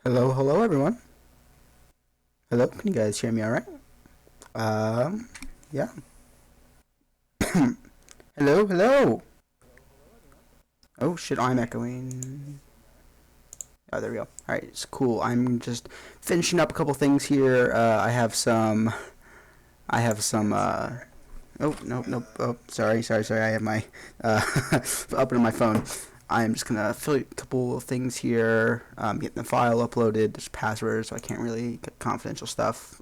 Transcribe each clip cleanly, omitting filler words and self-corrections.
Hello, hello, everyone. Hello, can you guys hear me all right? Um, yeah. Hello, hello. Oh shit, I'm echoing. Oh, there we go. All right, it's cool. I'm just finishing up a couple things here. I have some. Oh, no, no. Oh, sorry. I have my up on my phone. I'm just gonna fill a couple of things here. Getting the file uploaded. There's passwords, so I can't really get confidential stuff.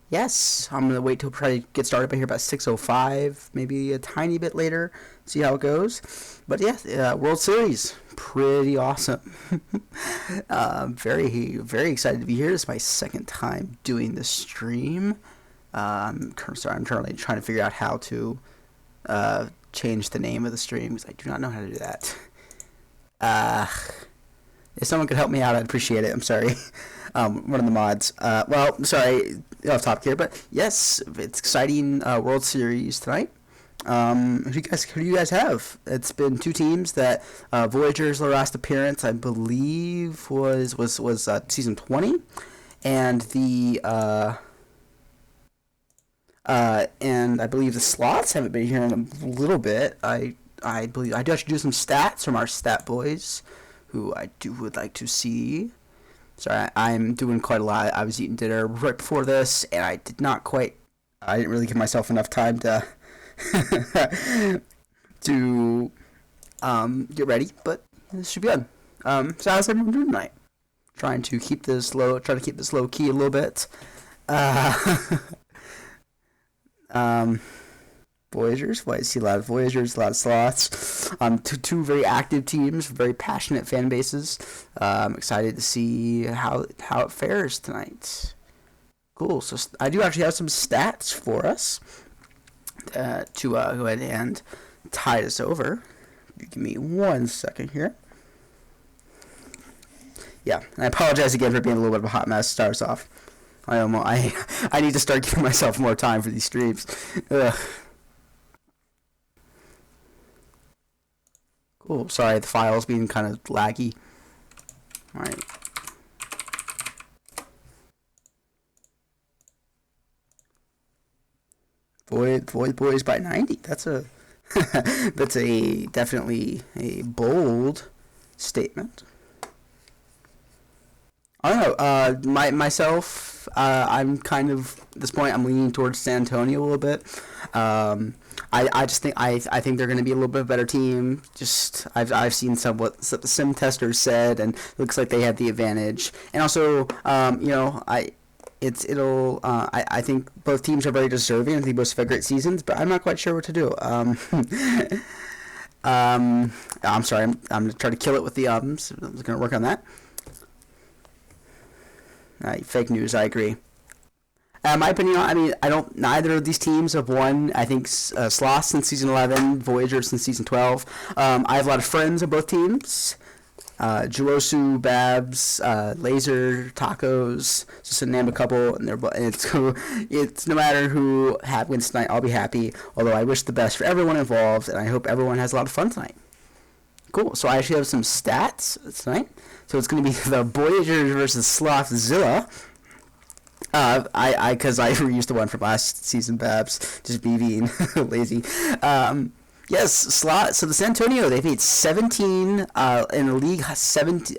Yes, I'm gonna wait till try to get started by here about 6:05, maybe a tiny bit later. See how it goes. But yeah, World Series, pretty awesome. Very excited to be here. This is my second time doing this stream. Sorry, I'm currently trying to figure out how to change the name of the stream because I do not know how to do that. Uh, if someone could help me out, I'd appreciate it. I'm sorry. One of the mods. Well, sorry, off topic here, but yes, it's exciting World Series tonight. Who do you guys have? It's been two teams that Voyager's last appearance, I believe, was season 20, and and I believe the slots haven't been here in a little bit. I believe I do actually do some stats from our stat boys, who would like to see. Sorry, I'm doing quite a lot. I was eating dinner right before this, and I didn't really give myself enough time to to get ready, but this should be good. So how's everyone doing tonight? Trying to keep this low key a little bit. Uh, um, Voyagers. Well, I see a lot of Voyagers, a lot of sloths. Two very active teams, very passionate fan bases. I'm excited to see how it fares tonight. Cool. So I do actually have some stats for us to go ahead and tie this over. Give me 1 second here. Yeah, and I apologize again for being a little bit of a hot mess to start us off. I need to start giving myself more time for these streams. Ugh. Cool. Sorry, the file's being kind of laggy. All right. Void Boys by 90. That's a definitely a bold statement. I don't know. Myself, I'm kind of at this point. I'm leaning towards San Antonio a little bit. I just think I think they're going to be a little bit better team. Just I've seen what the sim testers said, and it looks like they have the advantage. And also, I think both teams are very deserving. I think both have had great seasons, but I'm not quite sure what to do. I'm sorry. I'm gonna try to kill it with the ums. I'm gonna work on that. Fake news. I agree. My opinion, I mean, I don't. Neither of these teams have won. I think Sloth since season 11, Voyager since season 12. I have a lot of friends on both teams. Jirosu, Babs, Laser, Tacos, just to name a couple. And it's no matter who wins tonight, I'll be happy. Although I wish the best for everyone involved, and I hope everyone has a lot of fun tonight. Cool. So I actually have some stats tonight. So it's going to be the Voyagers versus Slothzilla. Because I reused the one from last season, Babs, just being lazy. Yes, slot. So the San Antonio, they've made 17 in the league. 17.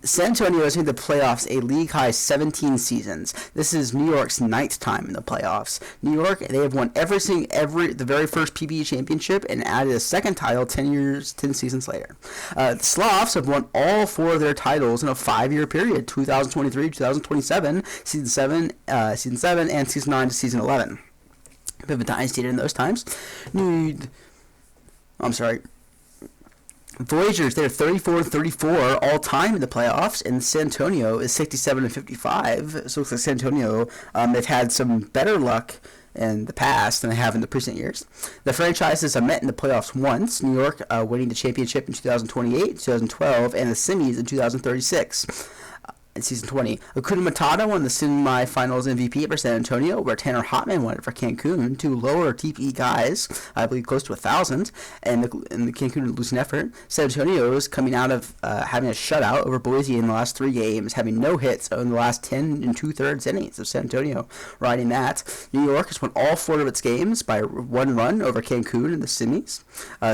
San Antonio has made the playoffs a league high 17 seasons. This is New York's ninth time in the playoffs. New York, they have won the very first PBE championship and added a second title 10 seasons later. The Slavs have won all four of their titles in a 5-year period: 2023, 2027, season 7, and season 9 to season 11. Bit of a dynasty in those times. I'm sorry. Voyagers, they're 34-34 all time in the playoffs, and San Antonio is 67-55. So it looks like San Antonio, they've had some better luck in the past than they have in the recent years. The franchises have met in the playoffs once. New York winning the championship in 2028, 2012, and the semis in 2036. in season 20. Hakuna Matata won the semifinals MVP for San Antonio, where Tanner Hotman won it for Cancun. Two lower TPE guys, I believe close to 1,000, and the Cancun losing effort. San Antonio is coming out of having a shutout over Boise in the last 3 games, having no hits in the last 10 and 2/3 innings of San Antonio riding that. New York has won all 4 of its games by 1 run over Cancun in the semis.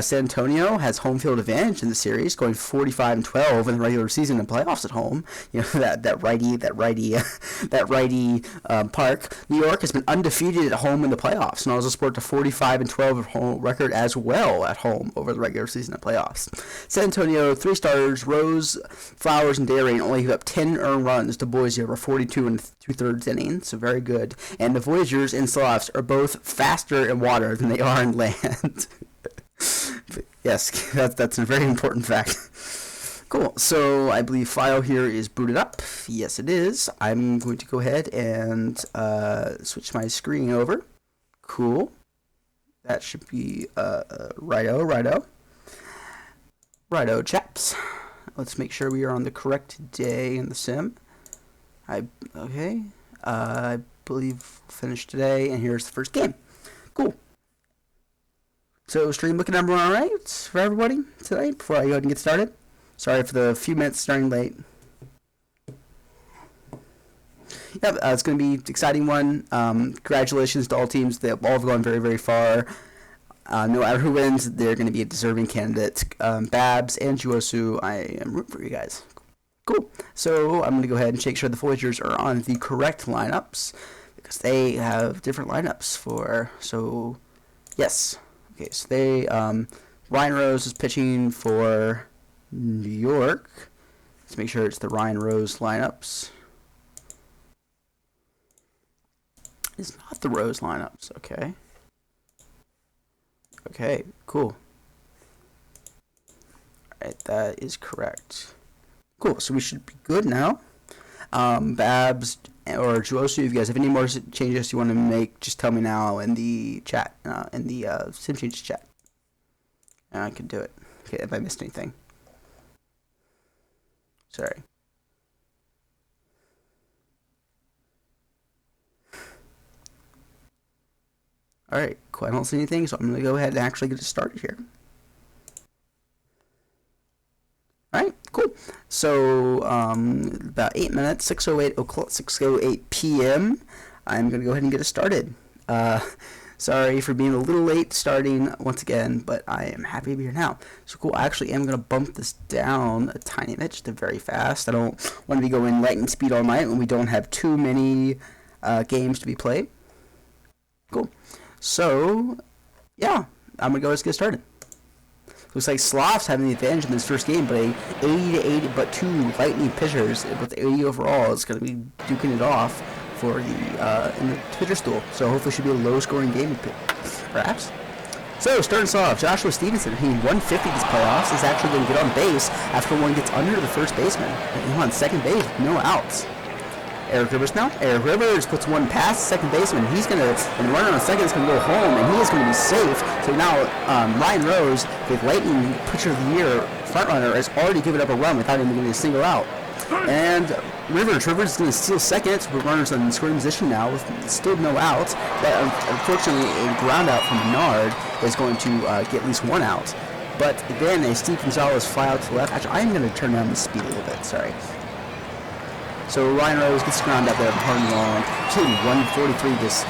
San Antonio has home field advantage in the series, going 45-12 in the regular season and playoffs at home. You know, that righty park. New York has been undefeated at home in the playoffs and also sport a 45-12 home record as well at home over the regular season and playoffs. San Antonio 3 starters Rose, Flowers, and Darian only gave up 10 earned runs to Boise over 42 and 2/3 innings, so very good. And the Voyagers and Slavs are both faster in water than they are in land. Yes, that's a very important fact. Cool. So I believe file here is booted up. Yes, it is. I'm going to go ahead and switch my screen over. Cool. That should be righto, chaps. Let's make sure we are on the correct day in the sim. I believe finished today, and here's the first game. Cool. So stream looking number 1 all right for everybody today before I go ahead and get started. Sorry for the few minutes starting late. Yep, it's going to be an exciting one. Congratulations to all teams. They all have gone very, very far. No matter who wins, they're going to be a deserving candidate. Babs and Juosu, I am rooting for you guys. Cool. So I'm going to go ahead and make sure the Voyagers are on the correct lineups because they have different lineups for. So, yes. Okay, so they Ryan Rose is pitching for New York. Let's make sure it's the Ryan Rose lineups. It's not the Rose lineups. Okay. Okay, cool. Alright, that is correct. Cool, so we should be good now. Babs or Juosu, if you guys have any more changes you want to make, just tell me now in the chat, in the sim changes chat. And I can do it. Okay, if I missed anything. Sorry. Alright, cool. I don't see anything, so I'm going to go ahead and actually get it started here. Alright, cool. So, about 8 minutes, 6:08 p.m. I'm going to go ahead and get it started. Sorry for being a little late starting once again, but I am happy to be here now. So cool, I actually am going to bump this down a tiny bit, just very fast. I don't want to be going lightning speed all night when we don't have too many games to be played. Cool. So, yeah, I'm going to go let's get started. Looks like Slavs having the advantage in this first game, but 80-80, but 2 lightning pitchers with 80 overall is going to be duking it off for the in the pitcher stool. So hopefully it should be a low-scoring game, perhaps. So starting us off, Joshua Stevenson, hitting 150 this playoffs, is actually going to get on base after one gets under the first baseman. He's on second base, no outs. Eric Rivers now. Eric Rivers puts one past second baseman. He's going to, and the runner on second is going to go home, and he is going to be safe. So now Ryan Rose, the Lightning Pitcher of the Year front runner, has already given up a run without even getting a single out. And Rivers is going to steal second. So runners in scoring position now with still no outs. But unfortunately, a ground out from Bernard is going to get at least 1 out. But then a Steve Gonzalez fly out to the left. Actually, I'm going to turn down the speed a little bit. Sorry. So Ryan Rose gets ground out there hard and long. Shooting 143 this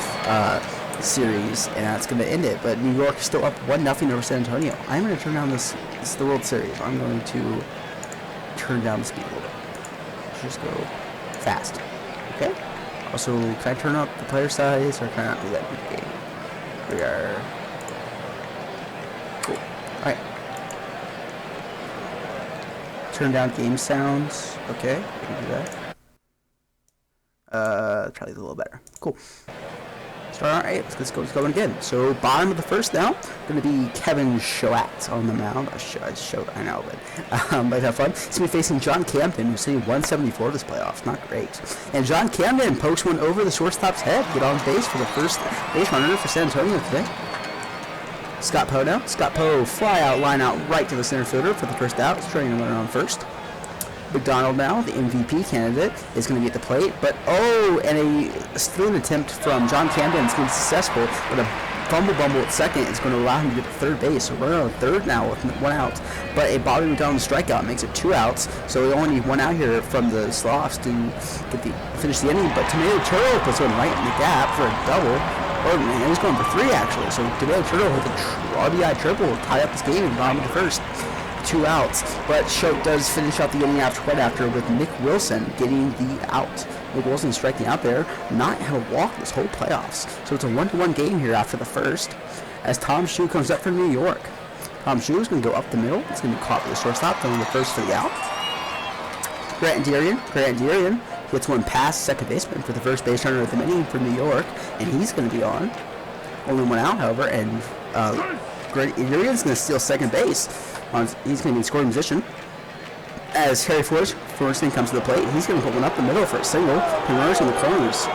series, and that's going to end it. But New York is still up 1-0 over San Antonio. I'm going to turn down this is the World Series. I'm going to turn down the speed a little bit. Just go fast. Okay? Also, can I turn up the player size, or can I not do that in the game? We are... Cool. Alright. Turn down game sounds. Okay, we can do that. Probably a little better. Cool. Start. Alright, let's go again. So bottom of the first now, going to be Kevin Shoat on the mound. I know, but have fun. He's going to be facing John Camden, who's hitting 174 this playoff. Not great. And John Camden pokes one over the shortstop's head. Get on base for the first base runner for San Antonio today. Scott Poe now. Scott Poe fly out, line out right to the center fielder for the first out. He's trying to run on first. McDonald now, the MVP candidate, is going to be at the plate, but and a stealing attempt from John Camden is going to be successful, but a fumble at second is going to allow him to get to third base. So runner on third now with 1 out, but a Bobby McDonald strikeout makes it 2 outs, so we only need 1 out here from the Sloths to finish the inning, but Tomato Turtle puts one right in the gap for a double. Oh man, he's going for 3 actually, so Tomato Turtle with a RBI triple will tie up this game and bottom of the first. 2 outs, but Choate does finish out the inning right after with Nick Wilson getting the out. Nick Wilson striking out there, not had a walk this whole playoffs. So it's a 1-1 game here after the first, as Tom Shue comes up from New York. Tom Shue is going to go up the middle. It's going to be caught by the shortstop, throwing the first for the out. Grant Derian gets one past second baseman for the first base runner of the inning for New York, and he's going to be on. Only 1 out, however, and Grant Derian's going to steal second base. He's going to be in scoring position as Harry Forreston comes to the plate. He's going to put one up the middle for a single. He runners in the corners.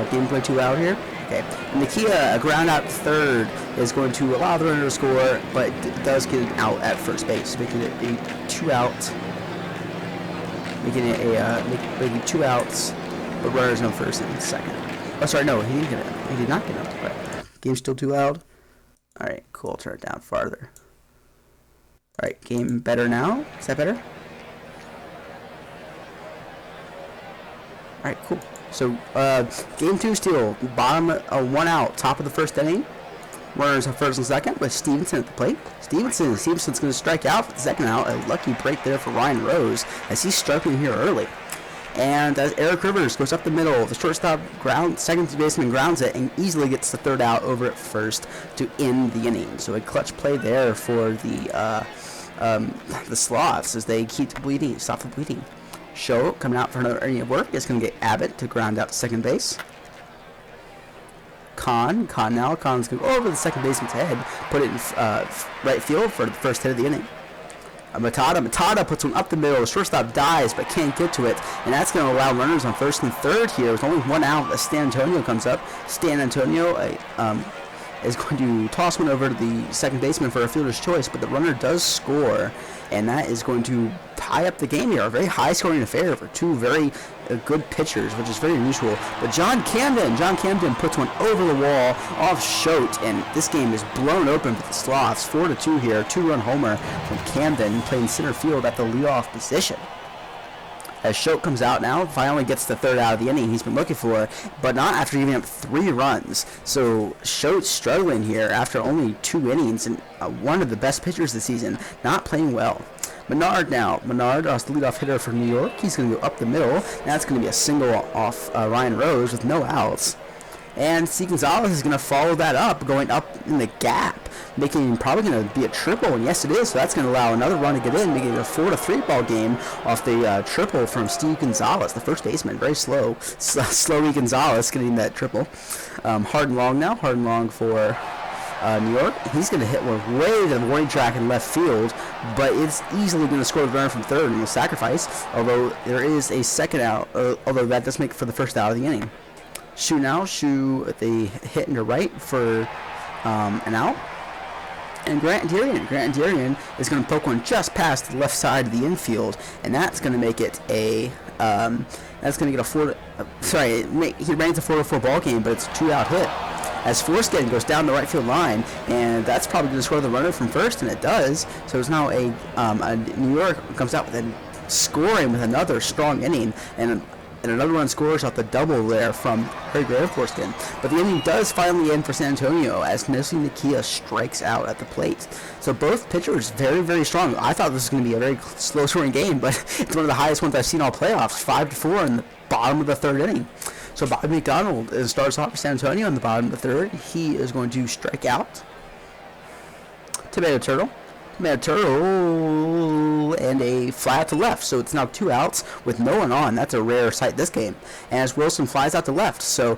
Gameplay 2 out here. Okay. Nakia, a ground out third, is going to allow the runner to score, but does get an out at first base, making it a 2 out. Making it making 2 outs, but runners on first and second. Oh, sorry, no, he did not get out. Right. Game's still 2 out. Alright, cool. Turn it down farther. Alright, game better now. Is that better? Alright, cool. So, game 2 still. Bottom 1 out. Top of the first inning. Runners on first and second with Stevenson at the plate. Stevenson's going to strike out for the second out. A lucky break there for Ryan Rose as he's striking here early. And as Eric Rivers goes up the middle, the shortstop second baseman grounds it and easily gets the third out over at first to end the inning. So a clutch play there for the Sloths as they stop the bleeding. Show coming out for another inning of work is going to get Abbott to ground out to second base. Kahn's going to go over the second baseman's head, put it in right field for the first hit of the inning. Matada puts one up the middle. The shortstop dives but can't get to it, and that's going to allow runners on first and third here with only 1 out as Stan Antonio comes up. Stan Antonio is going to toss one over to the second baseman for a fielder's choice, but the runner does score, and that is going to tie up the game here. A very high-scoring affair for 2 very good pitchers, which is very unusual. But John Camden puts one over the wall off Choate, and this game is blown open for the Sloths. 4-2 here, 2-run homer from Camden playing center field at the leadoff position. As Choate comes out now, finally gets the third out of the inning he's been looking for, but not after giving up 3 runs. So Choate's struggling here after only 2 innings, and one of the best pitchers this season, not playing well. Menard, the leadoff hitter for New York, he's going to go up the middle. That's going to be a single off Ryan Rose with no outs. And C. Gonzalez is going to follow that up, going up in the gap, making probably going to be a triple, and yes it is, so that's going to allow another run to get in, making it a 4-3 ball game off the triple from Steve Gonzalez, the first baseman. Very slowy Gonzalez getting that triple. Hard and long for New York. He's going to hit one way to the warning track in left field, but it's easily going to score the runner from third in the sacrifice, although there is a second out, although that does make for the first out of the inning. Shue the hit into right for an out. And Grant Derian is going to poke one just past the left side of the infield, and that's going to make it a that's going to get a 4. He ran a 4-4 ball game, but it's a 2-out hit. As Forsgren goes down the right field line, and that's probably going to score the runner from first, and it does. So it's now a New York comes out with a scoring with another strong inning, and another run scores off the double there from Harry Forsgren. But the inning does finally end for San Antonio as Nessie Nakia strikes out at the plate. So both pitchers very, very strong. I thought this was going to be a very slow-scoring game, but it's one of the highest ones I've seen all playoffs, 5-4 in the bottom of the third inning. So Bobby McDonald starts off for San Antonio in the bottom of the third. He is going to strike out. Tomato Turtle, and a fly out to left. So it's now 2 outs with no one on. That's a rare sight this game. And as Wilson flies out to left, so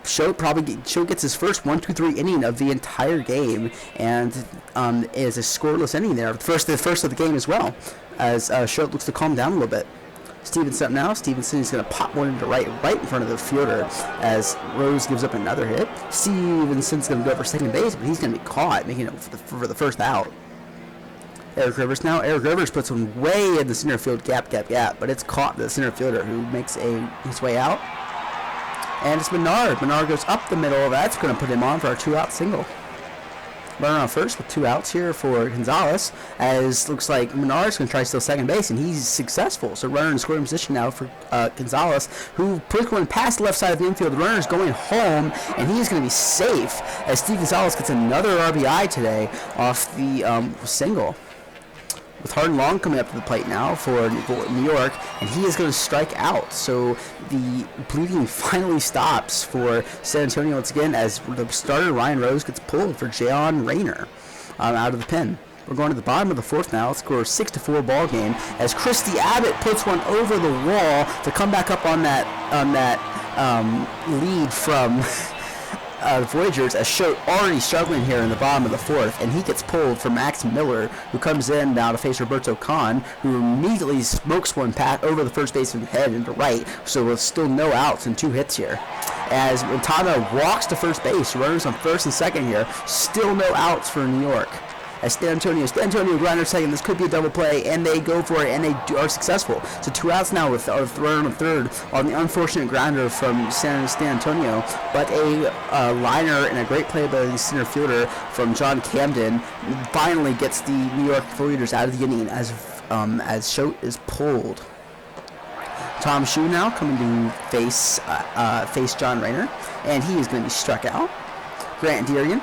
Choate gets his first 1-2-3 inning of the entire game, and is a scoreless inning there. The first of the game as well, as Choate looks to calm down a little bit. Stevenson up now. Stevenson is going to pop one into right in front of the fielder as Rose gives up another hit. Stevenson's going to go for second base, but he's going to be caught, making it for the first out. Eric Rivers now. Eric Rivers puts one way in the center field gap, but it's caught the center fielder who makes his way out. And it's Menard. Menard goes up the middle. That's going to put him on for our 2-out single. Runner on first with 2 outs here for Gonzalez, as looks like Menard's going to try to steal second base, and he's successful. So runner in scoring position now for Gonzalez, who puts one past the left side of the infield. The runner is going home, and he is going to be safe, as Steve Gonzalez gets another RBI today off the single. With Hardin Long coming up to the plate now for New York, and he is going to strike out. So the bleeding finally stops for San Antonio once again, as the starter Ryan Rose gets pulled for Jayon Rayner out of the pen. We're going to the bottom of the 4th now. Let's score a 6-4 ball game as Christy Abbott puts one over the wall to come back up on that lead from the Voyagers, as Schott already struggling here in the bottom of the 4th, and he gets pulled for Max Miller, who comes in now to face Roberto Kahn, who immediately smokes one pat over the first baseman's head into right, so with still no outs and 2 hits here. As Montana walks to first base, runners on first and second here, still no outs for New York. As San Antonio grinder second, this could be a double play, and they go for it, and they are successful. So 2 outs now with a runner on third on the unfortunate grinder from San Antonio, but a liner and a great play by the center fielder from John Camden finally gets the New York Voyagers out of the inning as Schott is pulled. Tom Shue now coming to face John Rayner, and he is going to be struck out. Grant Derian,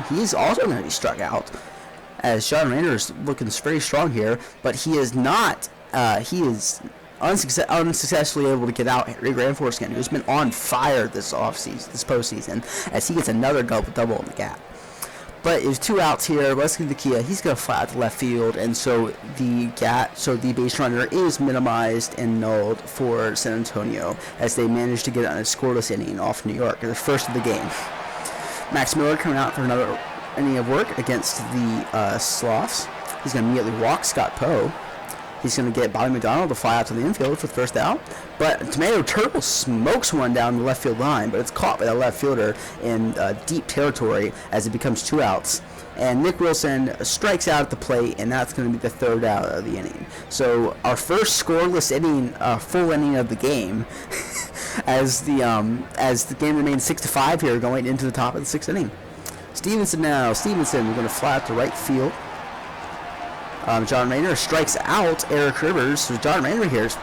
he is also going to be struck out, as John Rayner is looking very strong here, but he is not. He is unsuccessfully able to get out Harry Granforeskin, who's been on fire this postseason, as he gets another double in the gap. But it's 2 outs here. Wesley Nakia, he's going to fly out to left field, and so the base runner is minimized and nulled for San Antonio, as they manage to get on a scoreless inning off New York, the first of the game. Max Miller coming out for another inning of work against the Sloths. He's going to immediately walk Scott Poe. He's going to get Bobby McDonald to fly out to the infield for the first out. But Tomato Turtle smokes one down the left field line, but it's caught by the left fielder in deep territory as it becomes 2 outs. And Nick Wilson strikes out at the plate, and that's going to be the 3rd out of the inning. So our first scoreless inning, full inning of the game, as the game remains 6-5 here going into the top of the 6th inning. Stevenson, we're going to fly out to right field. John Rayner strikes out Eric Rivers. So John Rayner here is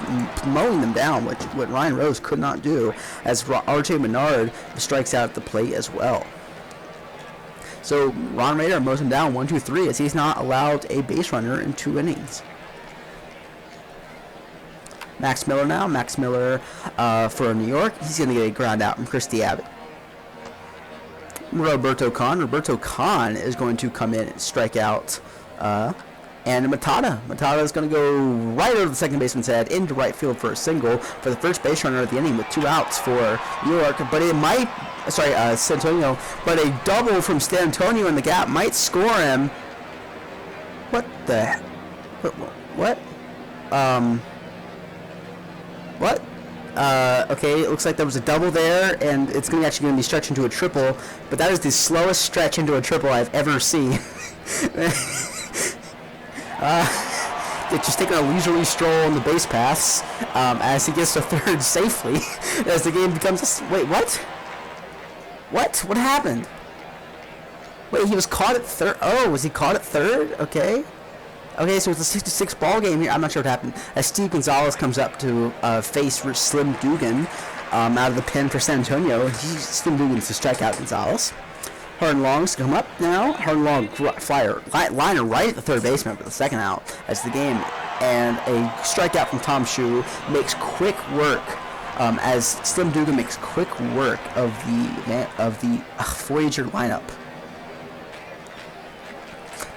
mowing them down, what Ryan Rose could not do, as R.J. Menard strikes out at the plate as well. So Ron Rayner mows him down 1-2-3, as he's not allowed a base runner in 2 innings. Max Miller now. Max Miller for New York. He's going to get a ground out from Christy Abbott. Roberto Kahn. Roberto Kahn is going to come in and strike out. And Matada is going to go right over the second baseman's head into right field for a single for the first base runner of the inning with 2 outs for New York. But San Antonio. But a double from San Antonio in the gap might score him. What the? What? What? Okay, it looks like there was a double there, and it's actually going to be stretched into a triple, but that is the slowest stretch into a triple I've ever seen. It's just taking a leisurely stroll on the base paths as he gets to third safely, as the game becomes wait, what? What happened? Wait, he was caught at third? Oh, was he caught at third? Okay, so it's a 6-6 ball game here. I'm not sure what happened. As Steve Gonzalez comes up to face Slim Dugan out of the pen for San Antonio. Slim Dugan's to strike out Gonzalez. Hardin Long's come up now. Hardin Long liner right at the third baseman for the second out as the game, and a strikeout from Tom Shue makes quick work. As Slim Dugan makes quick work of the Voyager lineup.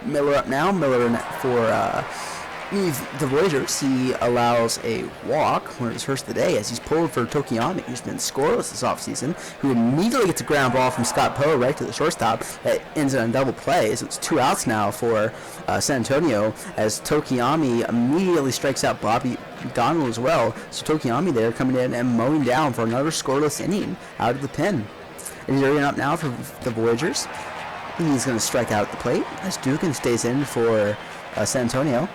Miller up now. Miller for the Voyagers. He allows a walk, one of his first of the day, as he's pulled for Tokiyami, who's been scoreless this offseason, who immediately gets a ground ball from Scott Poe right to the shortstop that ends in a double play. So it's 2 outs now for San Antonio, as Tokiyami immediately strikes out Bobby McDonald as well. So Tokiyami there coming in and mowing down for another scoreless inning out of the pen. And he's up now for the Voyagers. He's going to strike out at the plate as Dugan stays in for San Antonio.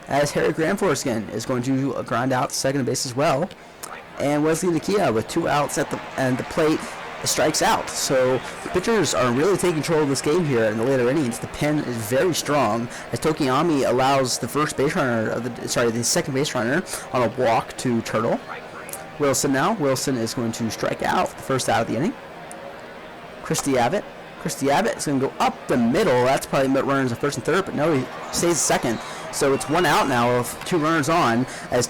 As Harry Granforeskin is going to grind out second base as well. And Wesley Nakia with 2 outs at the plate strikes out. So the pitchers are really taking control of this game here in the later innings. The pen is very strong as Tokiyami allows the the second base runner on a walk to Turtle. Wilson now. Wilson is going to strike out the first out of the inning. Christy Abbott is going to go up the middle. That's probably runners at first and third, but no, he stays second. So it's 1 out now of 2 runners on as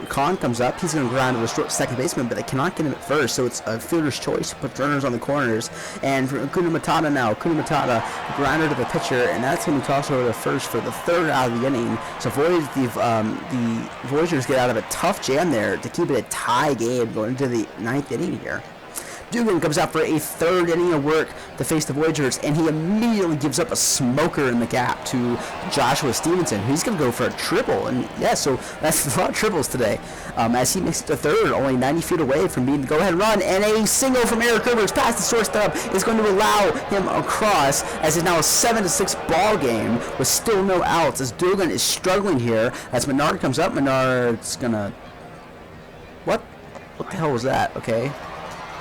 Khan comes up. He's going to ground to the short second baseman, but they cannot get him at first. So it's a fielder's choice to put runners on the corners. And for Kuna Matata now, grounder to the pitcher, and that's going to be tossed over to first for the 3rd out of the inning. So the Voyagers get out of a tough jam there to keep it a tie game going into the 9th inning here. Dugan comes out for a 3rd inning of work to face the Voyagers, and he immediately gives up a smoker in the gap to Joshua Stevenson. He's going to go for a triple, and yeah, so that's a lot of triples today. As he makes it to 3rd, only 90 feet away from being the go-ahead run, and a single from Eric Rivers past the shortstop is going to allow him across, as it's now a 7-6 ball game with still no outs, as Dugan is struggling here. As Menard comes up, Menard's going to... What the hell was that? Okay.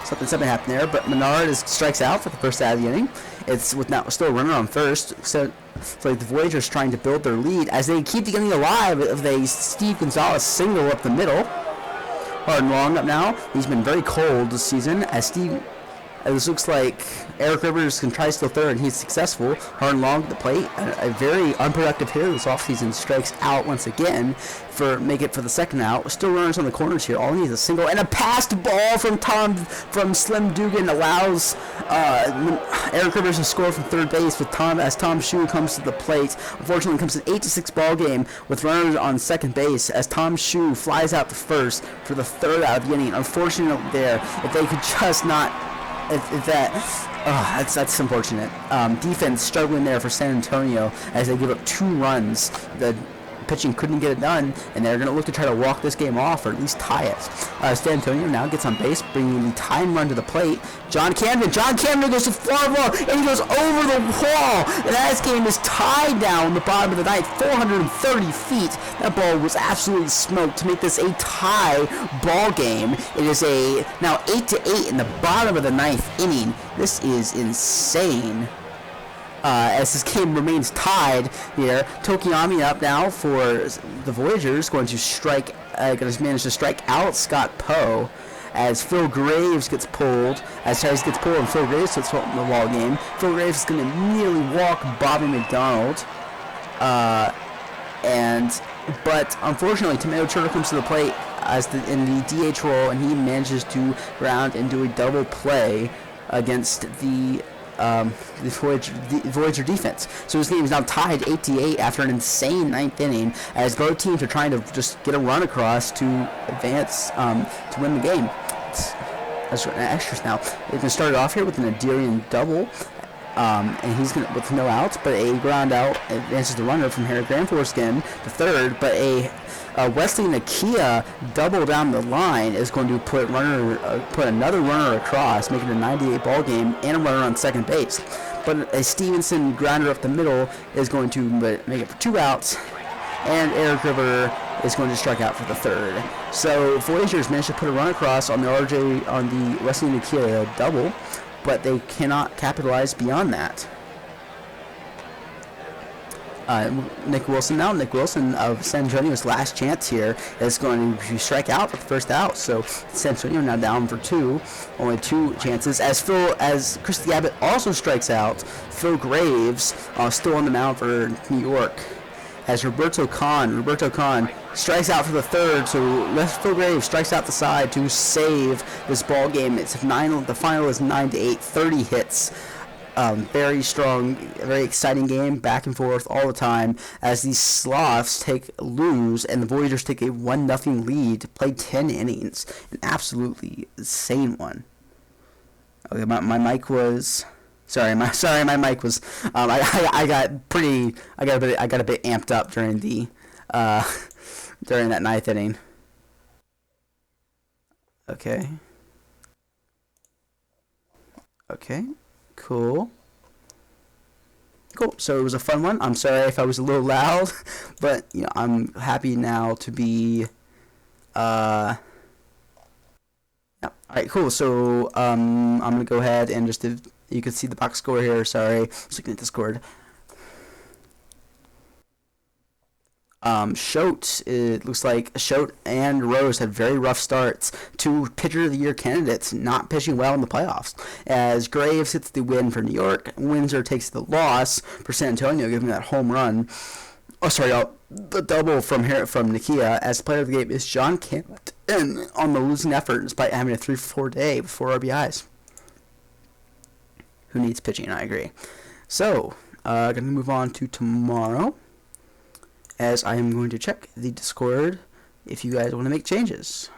Something happened there, but Menard strikes out for the first out of the inning. It's still a runner on first, so the Voyagers trying to build their lead as they keep getting alive of a Steve Gonzalez single up the middle. Hard and long up now. He's been very cold this season as this looks like Eric Rivers can try still 3rd, and he's successful. Hard and long at the plate. A very unproductive hitter this offseason strikes out once again make it for the 2nd out. Still runners on the corners here. All he needs is a single and a passed ball from Slim Dugan allows Eric Rivers to score from 3rd base as Tom Shue comes to the plate. Unfortunately, it comes to an 8-6 ball game with runners on 2nd base as Tom Shue flies out to first for the 3rd out of the inning. Unfortunately, there, if they could just not. That's unfortunate. Defense struggling there for San Antonio as they give up 2 runs. The pitching couldn't get it done, and they're going to look to try to walk this game off or at least tie it. San Antonio now gets on base, bringing the tying run to the plate. John Camden goes to far ball, and he goes over the wall, and this game is tied down the bottom of the 9th, 430 feet. That ball was absolutely smoked to make this a tie ball game. It is now 8-8 in the bottom of the 9th inning. This is insane. As this game remains tied here. Tokiyami up now for the Voyagers, going to manage to strike out Scott Poe as Phil Graves gets pulled. As Tyus gets pulled and Phil Graves gets pulled in the ball game. Phil Graves is going to immediately walk Bobby McDonald. But unfortunately, Tomato Turtle comes to the plate in the DH role, and he manages to ground and do a double play against the Voyager defense. So this game is now tied 8-8 after an insane 9th inning as both teams are trying to just get a run across to advance to win the game. That's extras now. They're going to start it off here with an Adirian double. And he's going to, with no outs, but a ground out advances the runner from Harry Granforeskin to 3rd, but a Wesley Nakia double down the line is going to put another runner across, making it a 98 ball game and a runner on 2nd base. But a Stevenson grounder up the middle is going to make it for 2 outs, and Eric River is going to strike out for the 3rd. So Voyagers managed to put a run across on the Wesley Nakia double, but they cannot capitalize beyond that. Nick Wilson of San Antonio's last chance here is going to strike out for the 1st out. So San Antonio now down for 2, only 2 chances. As Christy Abbott also strikes out, Phil Graves still on the mound for New York. As Roberto Kahn strikes out for the 3rd, so Phil Graves strikes out the side to save this ball game. The final is 9-8, 30 hits. Very strong, very exciting game, back and forth all the time, as these Sloths lose and the Voyagers take a 1-0 lead to play 10 innings. An absolutely insane one. Okay, my mic was... Sorry, my mic was. I got a bit amped up during that 9th inning. Okay. Okay. Cool. Cool. So it was a fun one. I'm sorry if I was a little loud, but I'm happy now to be. Yeah. All right. Cool. So I'm gonna go ahead and just you can see the box score here. Sorry, I was looking at Discord. Schultz, it looks like Schultz and Rose had very rough starts. Two Pitcher of the Year candidates not pitching well in the playoffs. As Graves hits the win for New York, Windsor takes the loss for San Antonio, giving that home run. The double from Nikia. As player of the game is John Campbell, and on the losing effort despite having a 3-for-4 day with 4 RBIs. Who needs pitching? I agree. So, gonna move on to tomorrow, as I am going to check the Discord if you guys want to make changes.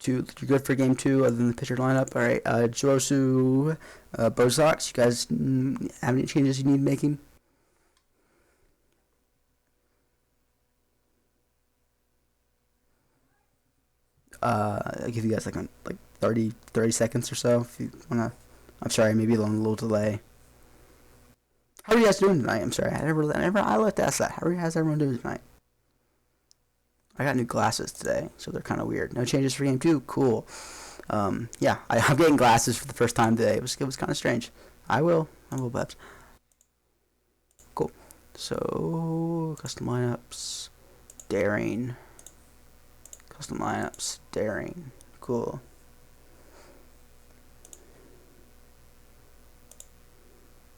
You're good for game 2 other than the pitcher lineup. Alright, Jorosu, Bozak, you guys have any changes you need making? I'll give you guys like 30 seconds or so if you wanna. I'm sorry, maybe a little delay. How are you guys doing tonight? I'm sorry, I like to ask that. How's everyone doing tonight? I got new glasses today, so they're kind of weird. No changes for game 2. Cool. Yeah, I'm getting glasses for the first time today. It was kind of strange. I will, Babs. Cool. So custom lineups, daring. Custom lineups, daring. Cool.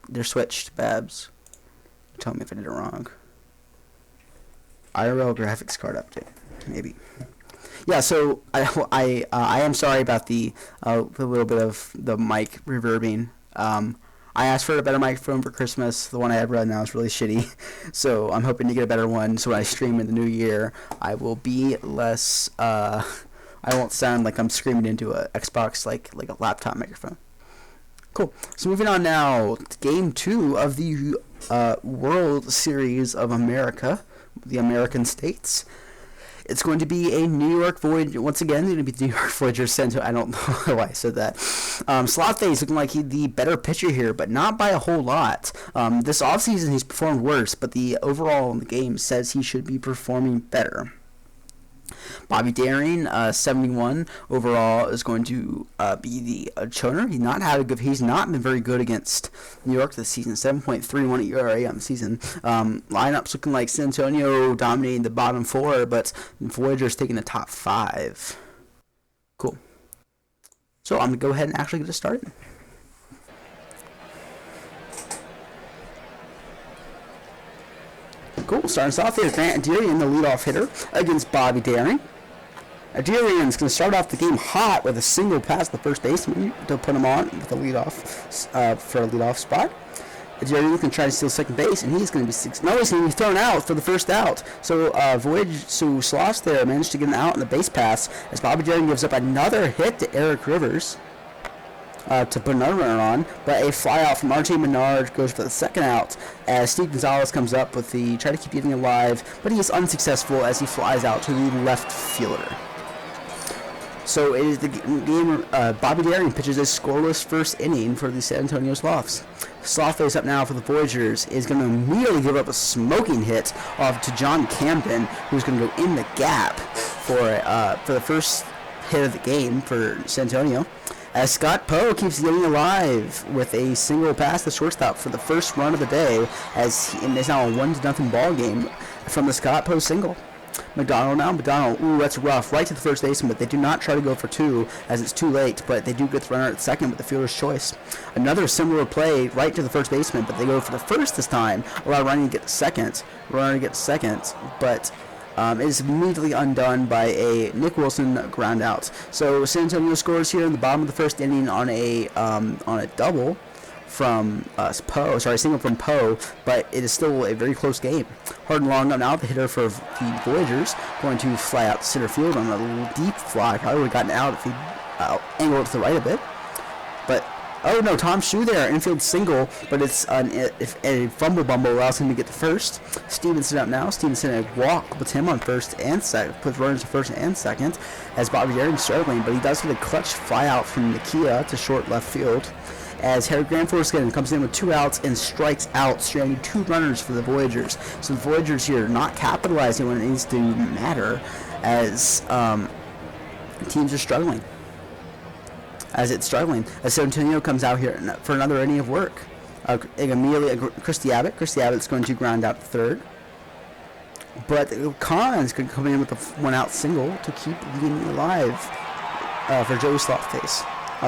They're switched, Babs. Tell me if I did it wrong. IRL graphics card update, maybe. Yeah, so I am sorry about the little bit of the mic reverbing. I asked for a better microphone for Christmas. The one I have right now is really shitty, so I'm hoping to get a better one. So when I stream in the new year, I will be less. I won't sound like I'm screaming into a Xbox like a laptop microphone. Cool. So moving on now to game 2 of the World Series of America, the American states. It's going to be a New York Voyager. Once again, it's going to be the New York Voyager Center. I don't know why I said that. Slotface looking like he's the better pitcher here, but not by a whole lot. This offseason, he's performed worse, but the overall in the game says he should be performing better. Bobby Daring, 71 overall, is going to be the choner. He's not been very good against New York this season. 7.31 ERA on the season. Lineups looking like San Antonio dominating the bottom 4, but Voyager's taking the top 5. Cool. So I'm gonna go ahead and actually get it started. Cool. Starting us off here, Grant Adirian, the leadoff hitter, against Bobby Daring. Adirian's going to start off the game hot with a single pass the first baseman to put him on with a leadoff for a leadoff spot. Adirian can try to steal second base, and he's going to be he's going to be thrown out for the first out. So Sloss there managed to get an out on the base pass as Bobby Daring gives up another hit to Eric Rivers to put another runner on, but a fly out from RJ Menard goes for the second out as Steve Gonzalez comes up with try to keep getting alive, but he is unsuccessful as he flies out to the left fielder. So it is the game. Bobby Daring pitches a scoreless first inning for the San Antonio Sloths. Slothface up now for the Voyagers is going to immediately give up a smoking hit off to John Camden, who's going to go in the gap for the first hit of the game for San Antonio. As Scott Poe keeps getting alive with a single pass to shortstop for the first run of the day, as it's now a 1-0 ball game from the Scott Poe single. McDonald, ooh, that's rough, right to the first baseman, but they do not try to go for 2 as it's too late, but they do get the runner at second with the fielder's choice. Another similar play right to the first baseman, but they go for the first this time, allow runner to get second, but it is immediately undone by a Nick Wilson ground out. So San Antonio scores here in the bottom of the first inning on a double from single from Poe, but it is still a very close game. Harden Long now the hitter for the Voyagers, going to fly out to center field on a little deep fly. Probably would have gotten out if he angled it to the right a bit. But Oh no, Tom Shu there, infield single, but it's if a fumble bumble allows him to get to first. Stevenson up now. Stevenson a walk with him on first and second, puts runners to first and second, as Bobby Daring's struggling, but he does get a clutch fly out from Nakia to short left field, as Harry Granforce again comes in with 2 outs and strikes out, stranding 2 runners for the Voyagers. So the Voyagers here not capitalizing when it needs to matter, as teams are struggling. As San Antonio comes out here for another inning of work. Immediately, Christy Abbott's going to ground out third. But Collins could come in with a 1-out single to keep the inning alive for Joey Slothface.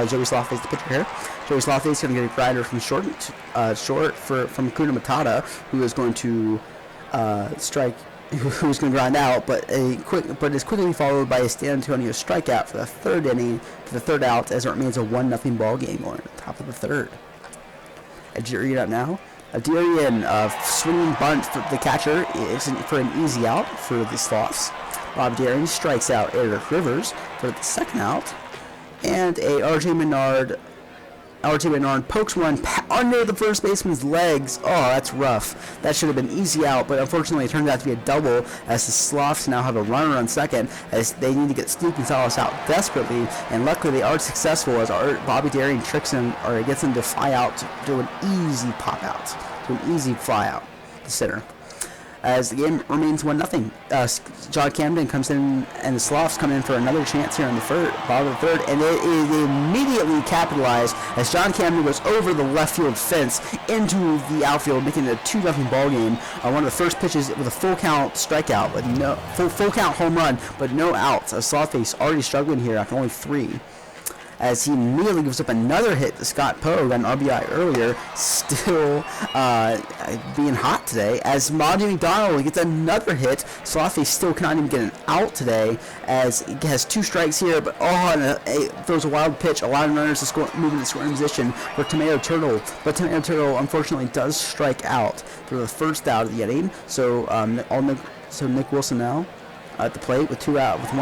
Joey Slothface, the pitcher here. Joey Slothface going to get a grinder from short from Kuna Matata, who is going to strike. Who's going to grind out, but is quickly followed by a San Antonio strikeout for the third inning, for the third out, as it remains a 1-0 ball game going at the top of the third. Adirian up now. Adirian swinging bunt for the catcher is for an easy out for the Sloths. Bob Daring strikes out Eric Rivers for the second out, and a RJ Menard pokes one under the first baseman's legs. Oh, that's rough. That should have been easy out, but unfortunately it turned out to be a double, as the Sloths now have a runner on second, as they need to get Steve Gonzalez out desperately, and luckily they are successful, as Bobby Daring tricks him, or gets him to fly out to do an easy pop out, to an easy fly out to center. As the game remains 1-0, John Camden comes in, and the Sloths come in for another chance here in the bottom of the third, and it is immediately capitalized as John Camden goes over the left field fence into the outfield, making it a 2-0 ball game on one of the first pitches with a full count strikeout, but no full count home run, but no outs. Slothface already struggling here after only 3. As he immediately gives up another hit to Scott Poe, got an RBI earlier, still being hot today, as Monty McDonald gets another hit. Slothface still cannot even get an out today, as he has 2 strikes here, but throws a wild pitch, allowing runners to move into scoring position for Tomato Turtle, but Tomato Turtle unfortunately does strike out for the first out of the inning, so Nick Wilson now at the plate with 1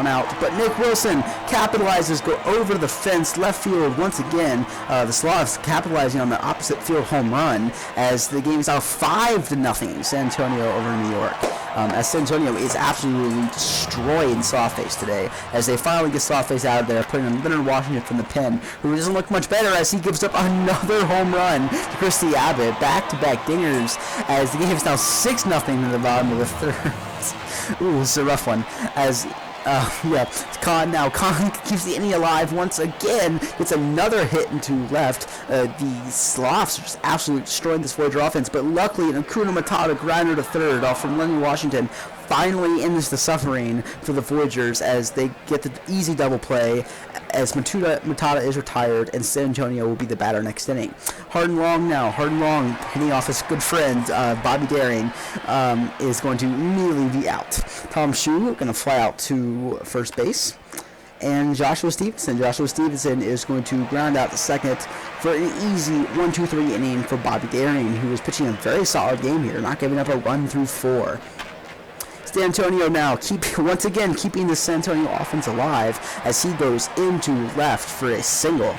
out, but Nick Wilson capitalizes, go over the fence, left field once again. The Sloths capitalizing on the opposite field home run, as the game is now 5-0 San Antonio over New York. As San Antonio is absolutely destroying Slothface today, as they finally get Slothface out of there, putting in Leonard Washington from the pen, who doesn't look much better, as he gives up another home run to Christy Abbott, back-to-back dingers, as the game is now 6-0 in the bottom of the third. Ooh, this is a rough one. As Khan keeps the inning alive once again. Gets another hit into left. The Sloths are just absolutely destroying this Voyager offense, but luckily an Akuna Matata grinder to third off from Lenny Washington finally ends the suffering for the Voyagers, as they get the easy double play, as Matata is retired, and San Antonio will be the batter next inning. Hard and Long hitting off his good friend Bobby Daring is going to immediately be out. Tom Shu going to fly out to first base, and Joshua Stevenson is going to ground out the second for an easy 1-2-3 inning for Bobby Daring, who is pitching a very solid game here, not giving up a run through 4. San Antonio now once again keeping the San Antonio offense alive, as he goes into left for a single.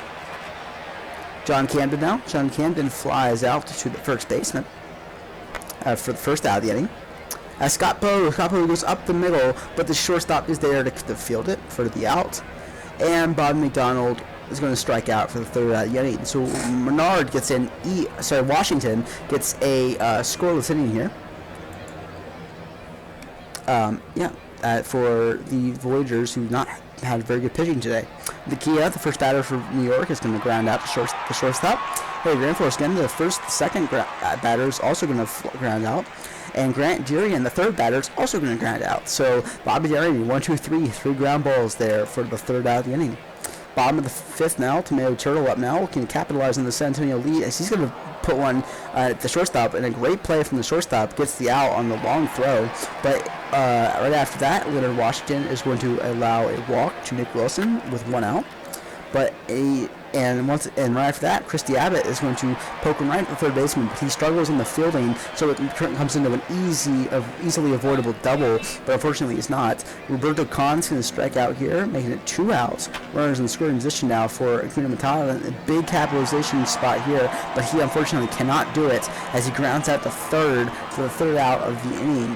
John Camden flies out to the first baseman for the first out of the inning. As Scott Poe goes up the middle, but the shortstop is there to field it for the out. And Bob McDonald is going to strike out for the third out of the inning. So Washington gets a scoreless inning here. For the Voyagers, who not had very good pitching today. The first batter for New York, is going to ground out the shortstop. Harry Granforce again, the second batter is also going to ground out. And Grant Durian, the third batter, is also going to ground out. So Bobby Daring, 3 ground balls there for the third out of the inning. Bottom of the fifth now, Tomato Turtle up now, can capitalize on the San Antonio lead, as he's going to put one at the shortstop, and a great play from the shortstop gets the out on the long throw. But right after that, Leonard Washington is going to allow a walk to Nick Wilson with 1 out. but and right after that, Christy Abbott is going to poke him right at the third baseman, but he struggles in the fielding, so it comes into an easily avoidable double, but unfortunately it's not. Roberto Khan's going to strike out here, making it 2 outs. Runners in scoring position now for Acuna Matata. A big capitalization spot here, but he unfortunately cannot do it as he grounds out to third for the third out of the inning.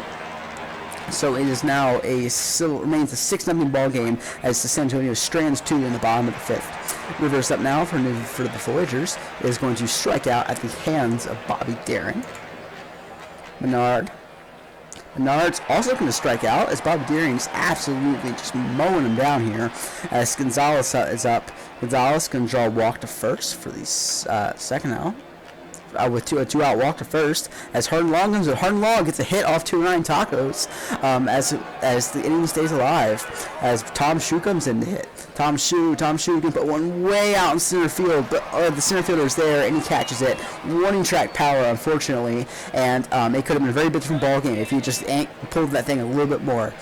So it is now remains a 6-0 ball game as the San Antonio strands 2 in the bottom of the 5th. Reverse up now for the Voyagers is going to strike out at the hands of Bobby Daring. Menard's also going to strike out as Bobby Daring's absolutely just mowing him down here as Gonzalez is up. Gonzalez going to draw a walk to first for the second out. With a 2-out walk to first, as Hardin Long comes in. Hardin Long gets a hit off 2-9 tacos, as the inning stays alive, as Tom Shue comes in to hit. Tom Shue can put one way out in center field, but the center fielder is there and he catches it. Warning track power, unfortunately, and it could have been a very different ball game if he just pulled that thing a little bit more.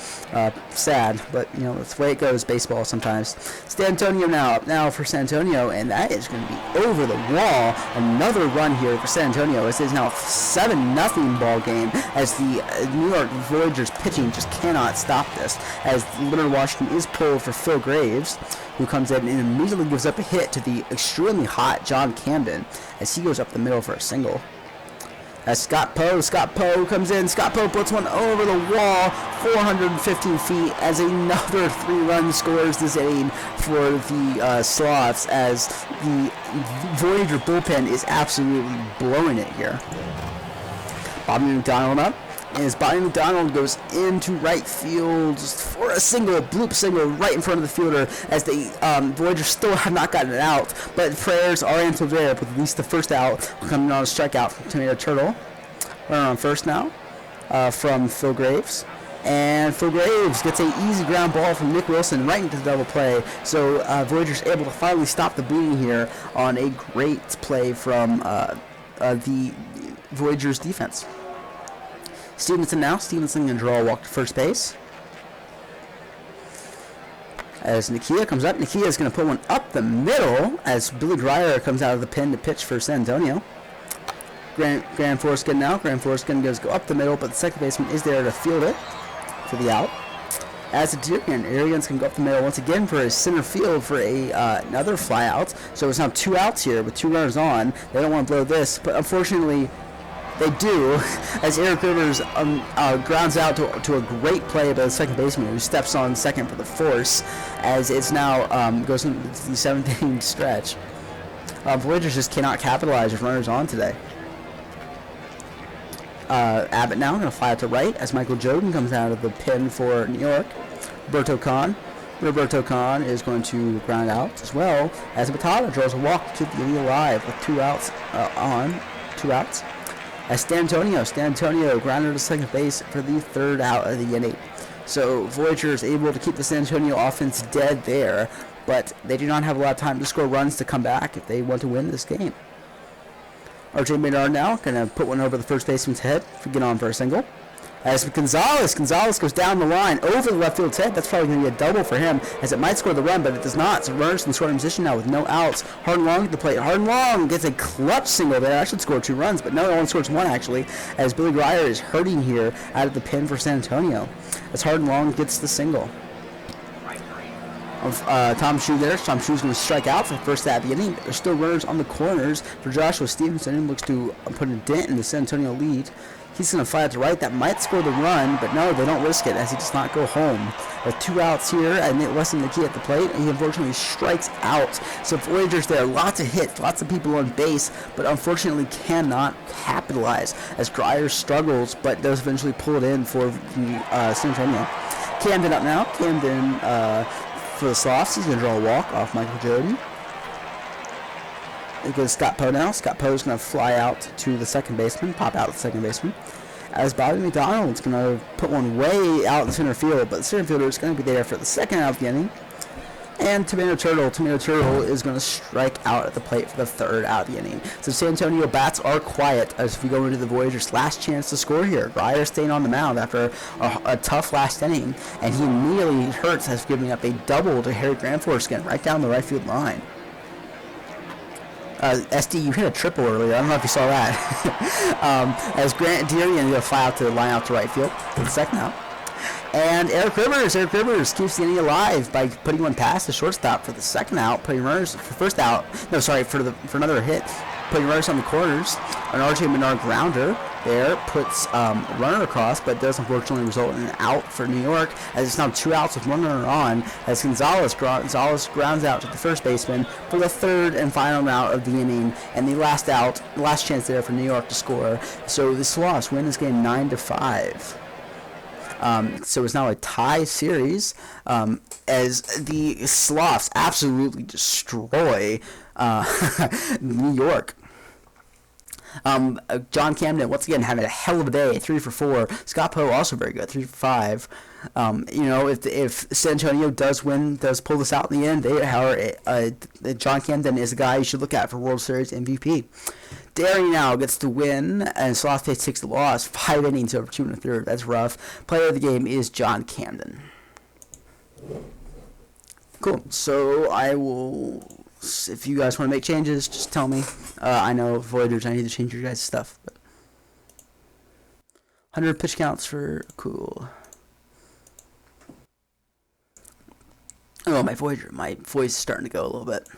Sad, but that's the way it goes, baseball sometimes. San Antonio now for San Antonio, and that is going to be over the wall. Another run here for San Antonio. It is now a 7-0 ball game as the New York Voyagers pitching just cannot stop this, as Leonard Washington is pulled for Phil Graves, who comes in and immediately gives up a hit to the extremely hot John Camden as he goes up the middle for a single. As Scott Poe comes in. Scott Poe puts one over the wall, 415 feet, as another 3-run scores this inning for the Sloths, as the Voyager bullpen is absolutely blowing it here. Bobby McDonald up, as Bobby McDonald goes into right field for a bloop single right in front of the fielder, as the Voyagers still have not gotten it out, but prayers are answered there with at least the first out coming on a strikeout from Tomato Turtle. Runner on first now from Phil Graves. And Phil Graves gets an easy ground ball from Nick Wilson right into the double play. So Voyagers able to finally stop the bleeding here on a great play from the Voyagers defense. Stevenson going to draw a walk to first base. As Nakia comes up, Nakia is going to put one up the middle as Billy Grier comes out of the pen to pitch for San Antonio. Grant Forskin now. Grant Forskin goes go up the middle, but the second baseman is there to field it for the out. As it's Arians can go up the middle once again for a center field for another fly out. So it's now 2 outs here with 2 runners on. They don't want to blow this, but unfortunately they do, as Eric Rivers grounds out to a great play by the second baseman, who steps on second for the force, as it's now goes into the 7th inning stretch. Voyagers just cannot capitalize with runners on today. Abbott now going to fly out to right as Michael Jordan comes out of the pen for New York. Roberto Khan is going to ground out as well, as Matata draws a walk to the alive with 2 outs As San Antonio grounded to second base for the third out of the inning. So Voyagers able to keep the San Antonio offense dead there, but they do not have a lot of time to score runs to come back if they want to win this game. RJ Maynard now going to put one over the first baseman's head to get on for a single. As Gonzalez goes down the line over the left field's head. That's probably going to be a double for him, as it might score the run, but it does not. So runners in scoring position now with no outs. Hardin Long at the plate. Hardin Long gets a clutch single there. That should score 2 runs, but no, it only scores 1 actually, as Billy Grier is hurting here out of the pen for San Antonio, as Hardin Long gets the single. Tom Shue there. Tom Shue's going to strike out for the first half of the inning. There's still runners on the corners for Joshua Stevenson, who looks to put a dent in the San Antonio lead. He's going to fly out to right. That might score the run, but no, they don't risk it as he does not go home. With 2 outs here, and less than the key at the plate, and he unfortunately strikes out. So Voyagers there, lots of hits, lots of people on base, but unfortunately cannot capitalize as Grier struggles, but does eventually pull it in for the San Antonio. Camden up now. Camden for the Sloths. He's going to draw a walk off Michael Jordan. It goes Scott Poe now. Scott Poe is going to fly out to the second baseman, pop out to the second baseman, as Bobby McDonald's going to put one way out in center field, but the center fielder is going to be there for the second out of the inning. And Tomato Turtle is going to strike out at the plate for the third out of the inning. So San Antonio bats are quiet as we go into the Voyagers' last chance to score here. Grider staying on the mound after a tough last inning, and he immediately hurts as giving up a double to Harry Grandforeskin right down the right field line. SD, you hit a triple earlier. I don't know if you saw that. As Grant Deerian will fly out to the line out to right field for the second out. And Eric Rivers keeps the inning alive by putting one past the shortstop for the second out, putting runners for first out. No, sorry, for another hit, putting runners on the corners. An RJ Menard grounder there puts runner across, but does unfortunately result in an out for New York, as it's now 2 outs with 1 runner on, as Gonzalez grounds out to the first baseman for the third and final out of the inning, and the last chance there for New York to score. So the Sloths win this game 9-5. So it's now a tie series, as the Sloths absolutely destroy New York. John Camden once again having a hell of a day, 3 for 4. Scott Poe also very good, 3 for 5. If San Antonio does pull this out in the end, they are John Camden is the guy you should look at for World Series MVP. Derry now gets the win, and Sloth takes the loss. 5 innings over 2 1/3. That's rough. Player of the game is John Camden. Cool. So I will. If you guys want to make changes, just tell me. I know Voyagers, I need to change your guys' stuff. But 100 pitch counts for cool. Oh, my voice is starting to go a little bit.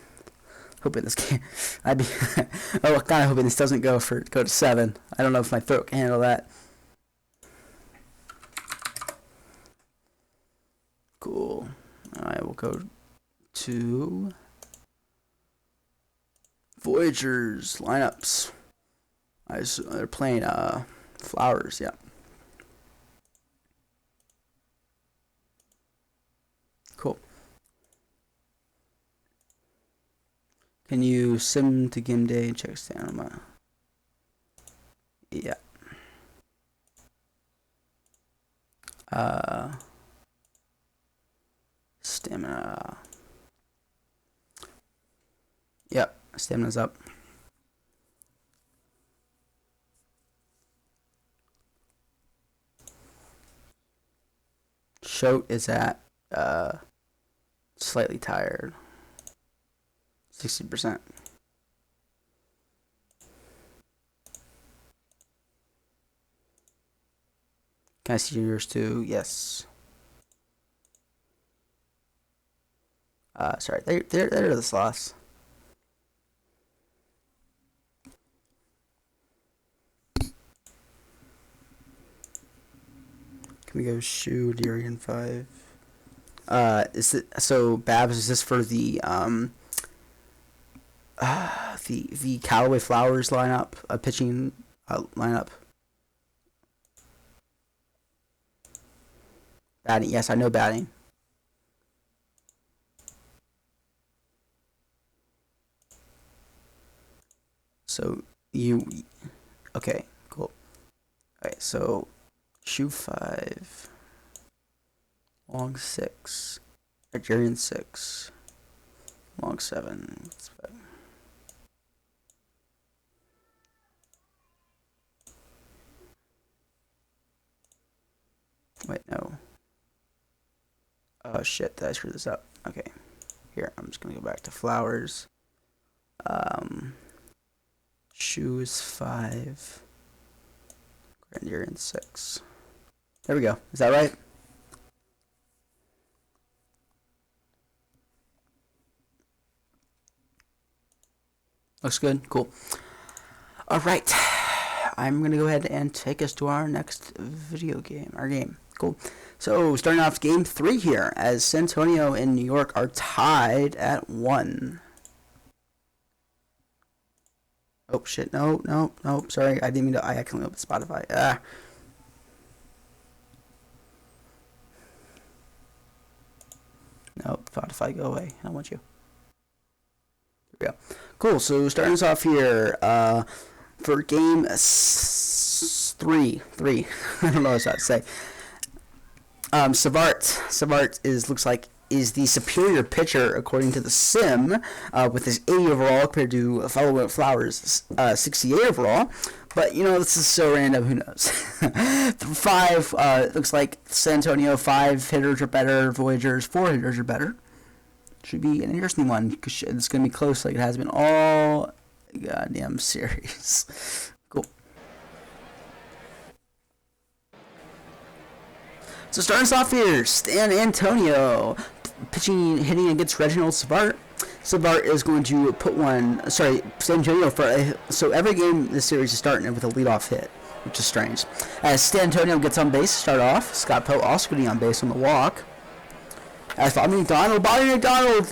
Hoping this game, kind of hoping this doesn't go to 7. I don't know if my throat can handle that. Cool. I will go to Voyagers lineups. They're playing Flowers, yeah. Cool. Can you sim to game day and check stamina? Yeah. Stamina. Yep, stamina's up. Shote is at slightly tired. 60%. Can I see yours too? Yes. Sorry, they're the Sloths. Can we go Shu Durian 5? Is it so Babs? Is this for the Callaway Flowers lineup, pitching lineup? Batting, yes, I know batting. So okay, cool. Alright, so Shoe 5, long 6, Nigerian 6, long 7. Wait, no. Oh shit, did I screw this up? Okay. Here, I'm just gonna go back to Flowers. Shoes 5. Grandier 6. There we go. Is that right? Looks good. Cool. All right. I'm going to go ahead and take us to our next video game. Our game. Cool. So, starting off game 3 here, as San Antonio and New York are tied at 1. Oh, shit. No. Sorry. I didn't mean to. I accidentally opened Spotify. No, Spotify, go away. I don't want you. Here we go. Cool. So, starting us off here, for game 3. I don't know what I was about to say. Savart looks like is the superior pitcher according to the sim, with his 80 overall compared to fellow Flowers' 68 overall. But, this is so random, who knows? 5, looks like San Antonio, 5 hitters are better, Voyagers, 4 hitters are better. Should be an interesting one, because it's going to be close like it has been all goddamn series. Cool. So starting us off here, San Antonio hitting against Reginald Savart. Savart is going to put San Antonio so every game this series is starting with a leadoff hit, which is strange. As San Antonio gets on base to start off, Scott Poe also getting on base on the walk. As Bobby McDonald,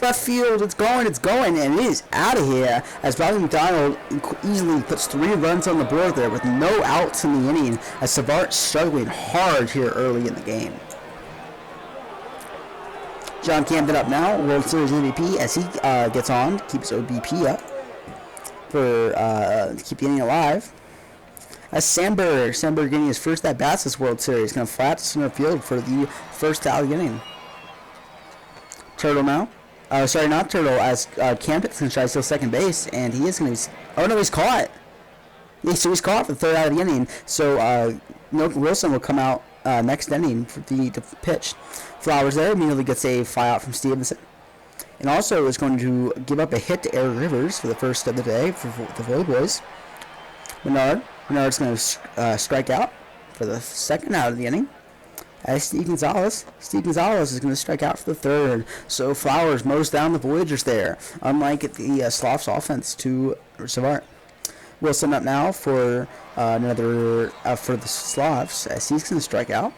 left field, it's going, and it is out of here. As Bobby McDonald easily puts 3 runs on the board there with no outs in the inning, as Savart struggling hard here early in the game. John Camden up now, World Series MVP, as he gets on, keeps OBP up for to keep the inning alive. As Sandberg getting his first at-bats this World Series, going to flat to center field for the first out of the inning. Turtle now. Not Turtle, as Camden's going to try to steal second base, and he is going to... Oh, no, he's caught. So he's caught for the third out of the inning. So Wilson will come out next inning for the pitch. Flowers there immediately gets a fly out from Stevenson. And also is going to give up a hit to Eric Rivers for the first of the day for the Volley Boys. Menard's going to strike out for the second out of the inning. As Steve Gonzalez is going to strike out for the third. So Flowers mows down the Voyagers there, unlike the Slavs offense to Savart. Wilson up now for another for the Slavs, as he's going to strike out.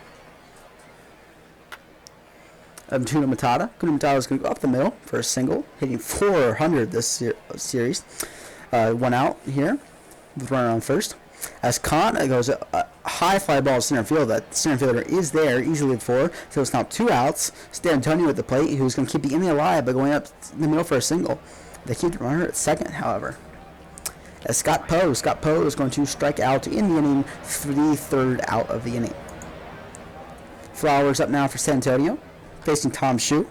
Kuna Matata is going to go up the middle for a single, hitting 400 this series. 1 out here with runner on first. As Khan goes a high fly ball to center field, that center fielder is there easily for, so it's now 2 outs. San Antonio at the plate, who's going to keep the inning alive by going up in the middle for a single. They keep the runner at second, however. As Scott Poe is going to strike out in the inning for the third out of the inning. Flowers up now for San Antonio, facing Tom Shue.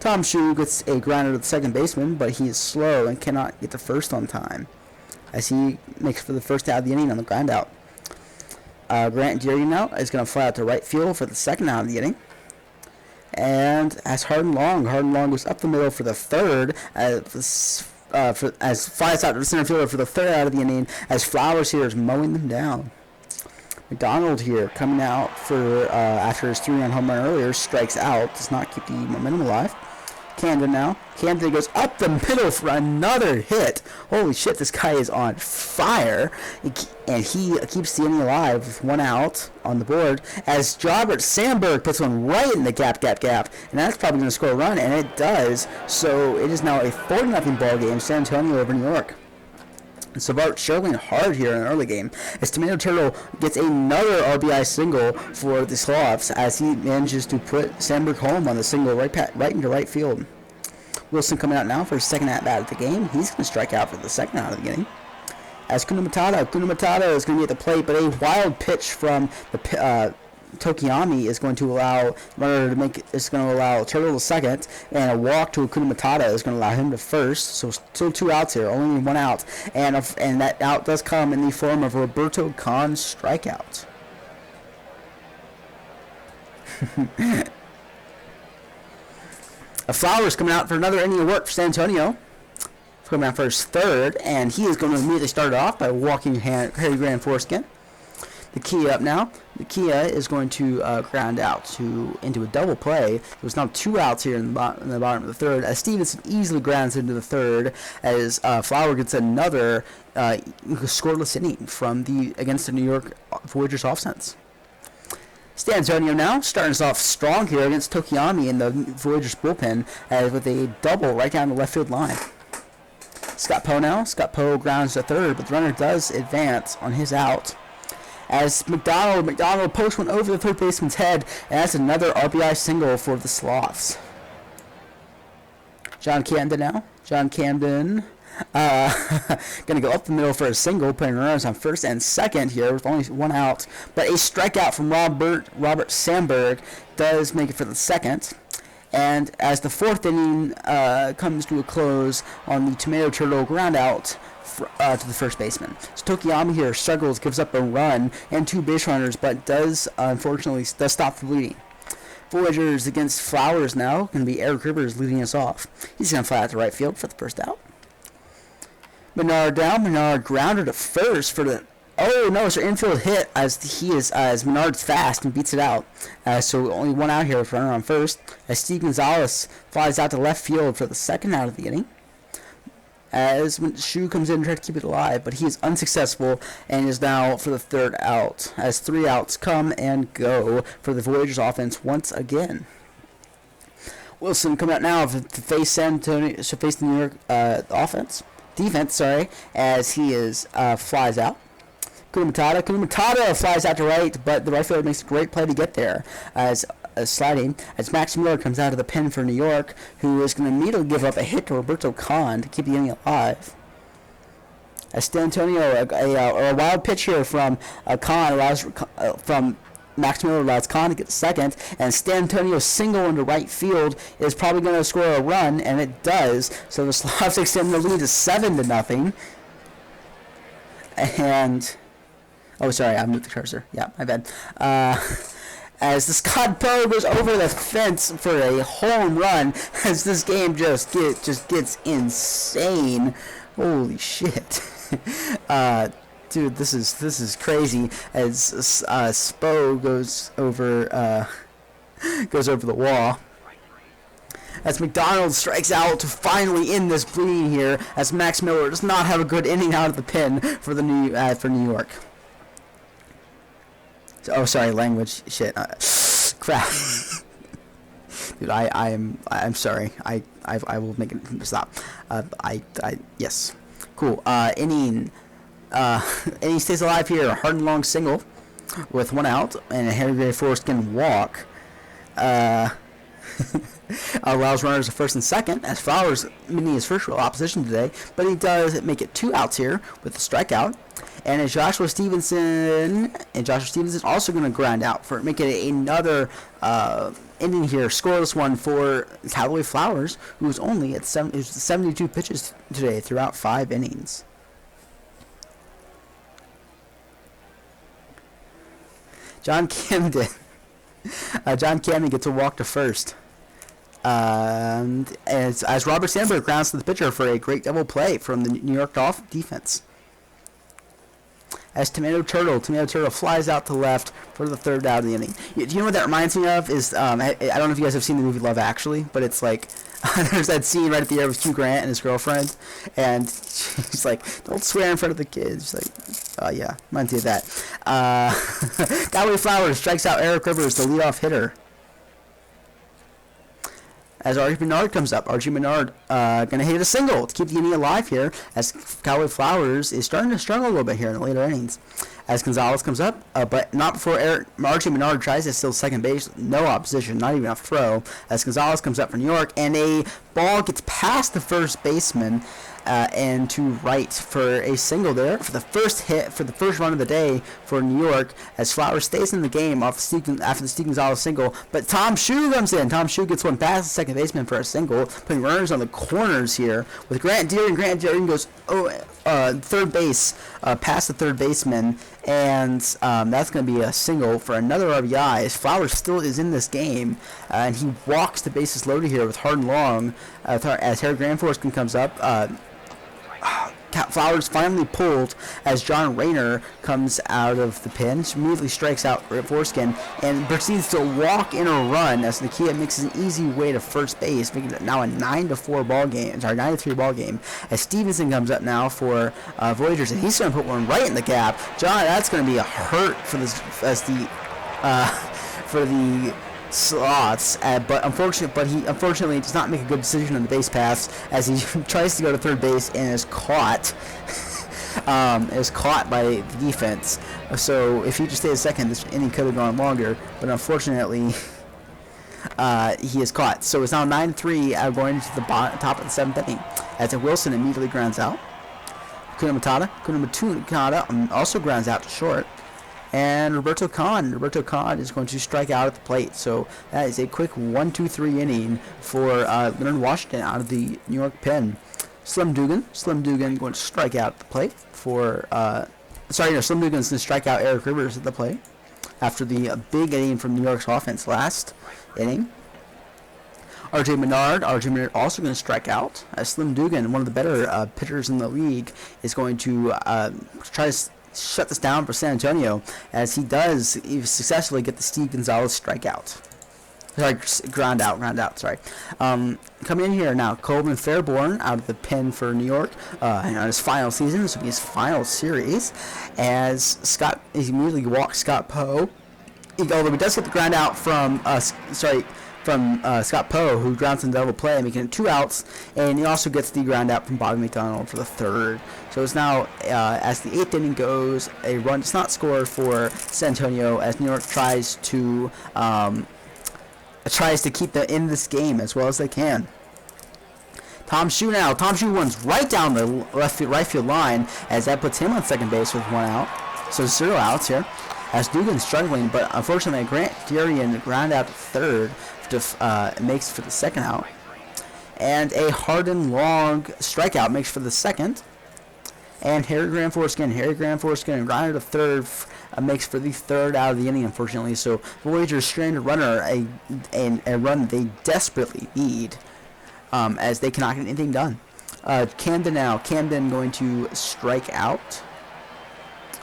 Tom Shue gets a grounder to the second baseman, but he is slow and cannot get to first on time, as he makes for the first out of the inning on the ground out. Grant Deary now is going to fly out to right field for the second out of the inning. And as Harden Long goes up the middle for the third, as flies out to the center fielder for the third out of the inning, as Flowers here is mowing them down. McDonald here coming out for after his 3-run home run earlier, strikes out, does not keep the momentum alive. Camden now. Camden goes up the middle for another hit. Holy shit, this guy is on fire. And he keeps the inning alive with 1 out on the board, as Robert Sandberg puts one right in the gap. And that's probably going to score a run, and it does. So it is now a 4-0 ball game, San Antonio over New York. And Savart struggling hard here in the early game, as Tomato Turtle gets another RBI single for the Slavs, as he manages to put Sandberg home on the single right into right field. Wilson coming out now for his second at-bat of the game. He's going to strike out for the second out of the game. As Kuna Matata is going to be at the plate, but a wild pitch from the Tokiyami is going to allow Turtle to second, and a walk to Kuna Matata is going to allow him to first. So still 2 outs here, only 1 out, and that out does come in the form of Roberto Khan's strikeout. Flowers coming out for another inning of work for San Antonio. Coming out for his third, and he is going to immediately start it off by walking Harry Grand Foreskin. The Kia up now. The Kia is going to ground out into a double play. There's now 2 outs here in the bottom of the third, as Stevenson easily grounds into the third, as Flower gets another scoreless inning against the New York Voyagers offense. San Antonio now starting us off strong here against Tokiyami in the Voyagers bullpen, with a double right down the left field line. Scott Poe now. Scott Poe grounds to third, but the runner does advance on his out. As McDonald pokes one over the third baseman's head, and that's another RBI single for the Slavs. John Camden now. John Camden going to go up the middle for a single, putting runners on first and second here with only 1 out. But a strikeout from Robert Sandberg does make it for the second. And as the fourth inning comes to a close on the Tomato Turtle ground out to the first baseman. So Tokiyama here struggles, gives up a run and 2 base runners, but does unfortunately stop the bleeding. Voyagers against Flowers now. Going to be Eric Rivers leading us off. He's going to fly out to right field for the first out. Menard down. Menard grounded to first for the... Oh, no, it's an infield hit as Menard's fast and beats it out. So only 1 out here with runner on first. As Steve Gonzalez flies out to left field for the second out of the inning. As Shu comes in to try to keep it alive, but he is unsuccessful and is now for the third out. As 3 outs come and go for the Voyagers offense once again. Wilson coming out now to face the New York defense, as he is flies out. Kunamatata flies out to right, but the right fielder makes a great play to get there as sliding as Max Miller comes out of the pen for New York, who is going to immediately give up a hit to Roberto Kahn to keep the inning alive. As Stantonio, a wild pitch here from from Max Miller allows Kahn to get second, and Stantonio's single into right field is probably going to score a run, and it does. So the Slavs extend the lead to 7-0. And oh, sorry, I moved the cursor. Yeah, my bad. As the Scott Poe goes over the fence for a home run, as this game just gets insane. Holy shit. Dude, this is crazy as Spo goes over the wall. As McDonald strikes out to finally end this bleeding here, as Max Miller does not have a good inning out of the pen for the New York. Oh, sorry, language shit. Crap. Dude, I'm sorry. I will make it stop. Yes. Cool. Inning stays alive here. A hard and long single with 1 out and a Harry Foreskin walk. Allows runners to first and second as Flowers meeting his first real opposition today, but he does make it 2 outs here with a strikeout. And as Joshua Stevenson also going to ground out for making it another inning here, scoreless one for Cowboy Flowers, who was only at 72 pitches today throughout 5 innings. John Camden gets a walk to first. As Robert Sandberg grounds to the pitcher for a great double play from the New York defense. As Tomato Turtle flies out to left for the third out of the inning. Do you know what that reminds me of? Is I don't know if you guys have seen the movie Love Actually, but it's like there's that scene right at the end with Hugh Grant and his girlfriend, and she's like, "Don't swear in front of the kids." She's like, "Oh yeah, reminds me of that." Cowboy Flowers strikes out Eric Rivers, the leadoff hitter. As Archie Menard comes up. Archie Menard going to hit a single to keep the inning alive here as Cowboy Flowers is starting to struggle a little bit here in the later innings. As Gonzalez comes up, but not before Archie Menard tries to steal second base. No opposition, not even a throw. As Gonzalez comes up for New York, and a ball gets past the first baseman and to right for a single there for the first hit, for the first run of the day for New York, as Flowers stays in the game after the Steve Gonzalez single, but Tom Shue comes in. Tom Shue gets one past the second baseman for a single, putting runners on the corners here with Grant Deering. Grant Deering goes third base past the third baseman, and that's going to be a single for another RBI as Flowers still is in this game, and he walks the bases loaded here with hard and long as Harry Granforskin comes up. Flowers finally pulled as John Rayner comes out of the pen, immediately strikes out Foreskin, and proceeds to walk in a run as Nakia makes an easy way to first base, making it now a 9-3 ball game. As Stevenson comes up now for Voyagers, and he's going to put one right in the gap. John, that's going to be a hurt for the slots, but he unfortunately does not make a good decision on the base paths as he tries to go to third base and is caught by the defense. So if he just stayed a second, this inning could have gone longer, but unfortunately he is caught. So it's now 9-3 going into the top of the 7th inning as Wilson immediately grounds out. Kunamatata also grounds out to short. And Roberto Khan is going to strike out at the plate. So that is a quick 1-2-3 inning for Leonard Washington out of the New York pen. Slim Dugan going to strike out at the plate for Slim Dugan's going to strike out Eric Rivers at the plate after the big inning from New York's offense last inning. R.J. Menard also going to strike out. Slim Dugan, one of the better pitchers in the league, is going to try to shut this down for San Antonio, as he successfully get the Steve Gonzalez strikeout. Sorry, ground out. Sorry. Coming in here now, Coleman Fairborn out of the pen for New York on his final season. This will be his final series, as he immediately walks Scott Poe. Although he does get the ground out from Scott Poe, who grounds in double play, making it 2 outs, and he also gets the ground out from Bobby McDonald for the 3rd. So it's now, as the 8th inning goes, a run does not score for San Antonio, as New York tries to keep them in this game as well as they can. Tom Shue runs right down the right field line, as that puts him on second base with 1 out. So 0 outs here, as Dugan's struggling, but unfortunately Grant Durian ground out to 3rd makes for the 2nd out. And a Harden Long strikeout makes for the 2nd. And Harry Grant Forskin grounded to 3rd, makes for the 3rd out of the inning, unfortunately. So Voyagers stranded runner, a run they desperately need, as they cannot get anything done. Camden going to strike out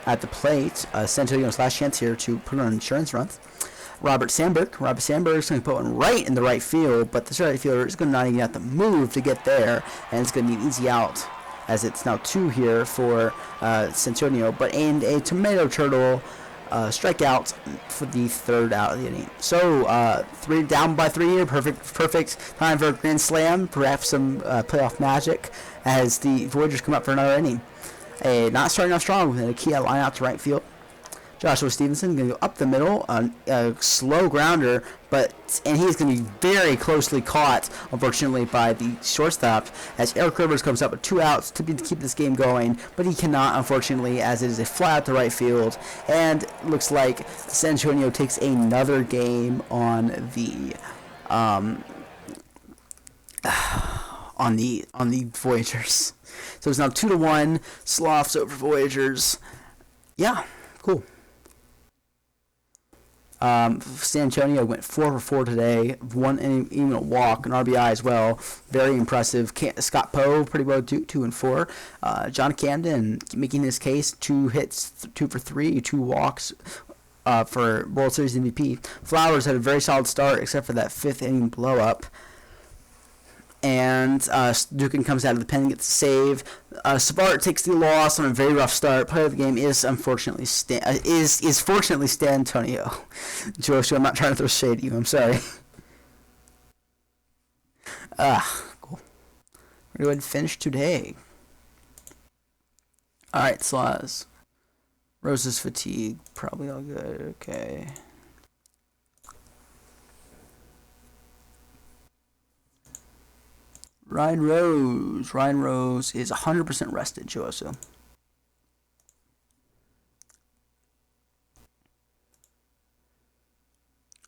at the plate. San Antonio's last chance here to put on insurance runs. Robert Sandberg is going to put one right in the right field, but the right fielder is going to not even have to move to get there, and it's going to be an easy out, as it's now 2 here for San Antonio. And a Tomato Turtle strikeout for the 3rd out of the inning. So 3 down by 3 here, perfect time for a grand slam, perhaps some playoff magic, as the Voyagers come up for another inning. Not starting off strong with a key line out to right field. Joshua Stevenson going to go up the middle, a slow grounder, and he's going to be very closely caught, unfortunately, by the shortstop, as Eric Rivers comes up with 2 outs to keep this game going, but he cannot, unfortunately, as it is a fly out to right field, and looks like San Antonio takes another game on the Voyagers. So it's now 2-1. Sloughs over Voyagers. Yeah, cool. San Antonio went 4 for 4 today. One inning, even a walk, an RBI as well. Very impressive. Scott Poe pretty well 2 and 4. John Camden making his case. 2 hits, 2 for 3, 2 walks. For World Series MVP. Flowers had a very solid start, except for that 5th inning blow up. And Dugan comes out of the pen and gets a save. Savart takes the loss on a very rough start. Player of the game is unfortunately fortunately Stan Antonio. Joshua, I'm not trying to throw shade at you. I'm sorry. Cool. We're going to finish today. All right, Slaz. Rose's fatigue, probably all good. Okay. Ryan Rose is 100% rested, Joshua.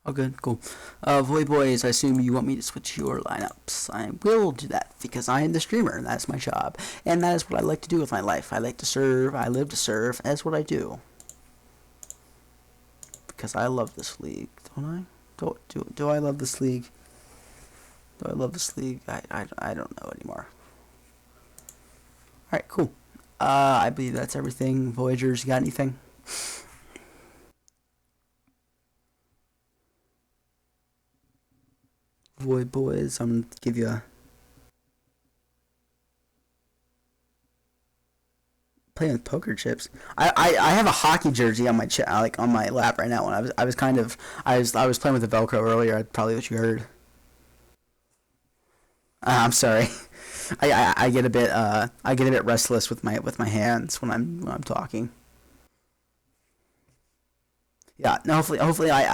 Oh, good, cool. Void Boys, I assume you want me to switch your lineups. I will do that because I am the streamer, and that's my job. And that is what I like to do with my life. I like to serve, I live to serve, that's what I do. Because I love this league, don't I? Do I love this league? Do I love this league? I don't know anymore. Alright, cool. I believe that's everything. Voyagers, you got anything? Void Boys, I'm going to give you a... Playing with poker chips. I have a hockey jersey on my on my lap right now. When I was playing with the Velcro earlier. Probably what you heard. I'm sorry. I get a bit restless with my hands when I'm talking. Yeah, no, hopefully I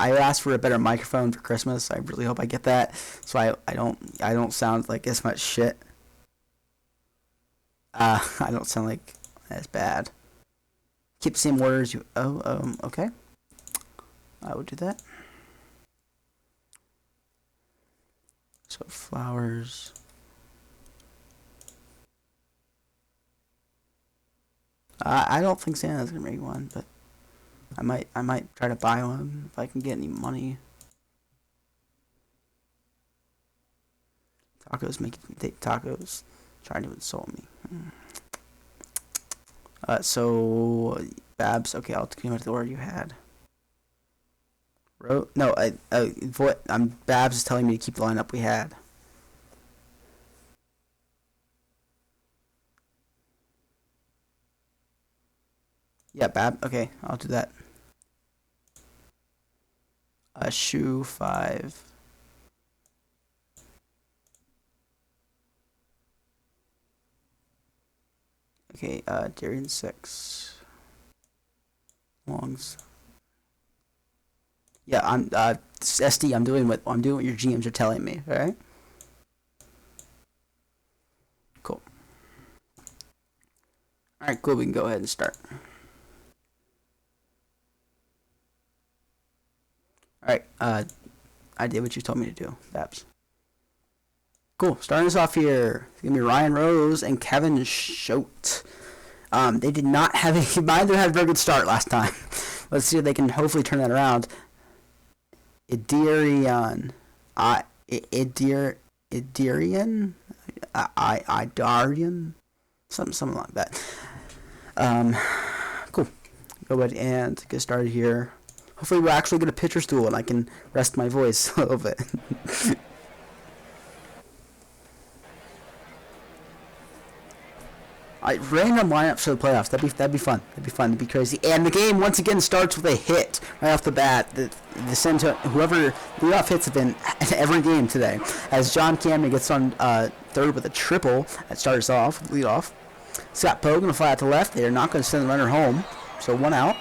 asked for a better microphone for Christmas. I really hope I get that, so I don't sound like as much shit. I don't sound like as bad. keep the same order as you. Okay. I would do that. So flowers. I don't think Santa's gonna make one, but I might try to buy one if I can get any money. Tacos trying to insult me. So Babs, okay, I'll come out to the order you had. No, Babs is telling me to keep the lineup we had. Yeah, okay, I'll do that. Shoe 5. Okay, Darian 6. Longs. Yeah, I'm SD. I'm doing what your GMs are telling me. All right. Cool. All right, cool. We can go ahead and start. All right. I did what you told me to do, Babs. Cool. Starting us off here, it's gonna be Ryan Rose and Kevin Schote. They did not have neither had a very good start last time. Let's see if they can hopefully turn that around. Idarian, something like that. Cool. Go ahead and get started here. Hopefully we'll actually get a pitcher stool and I can rest my voice a little bit. Random lineups for the playoffs. That'd be fun. That'd be crazy. And the game once again starts with a hit right off the bat. Whoever leadoff hits have been every game today. As John Camden gets on third with a triple that starts off leadoff. Scott Poe going to fly out to left. They're not going to send the runner home. So 1 out.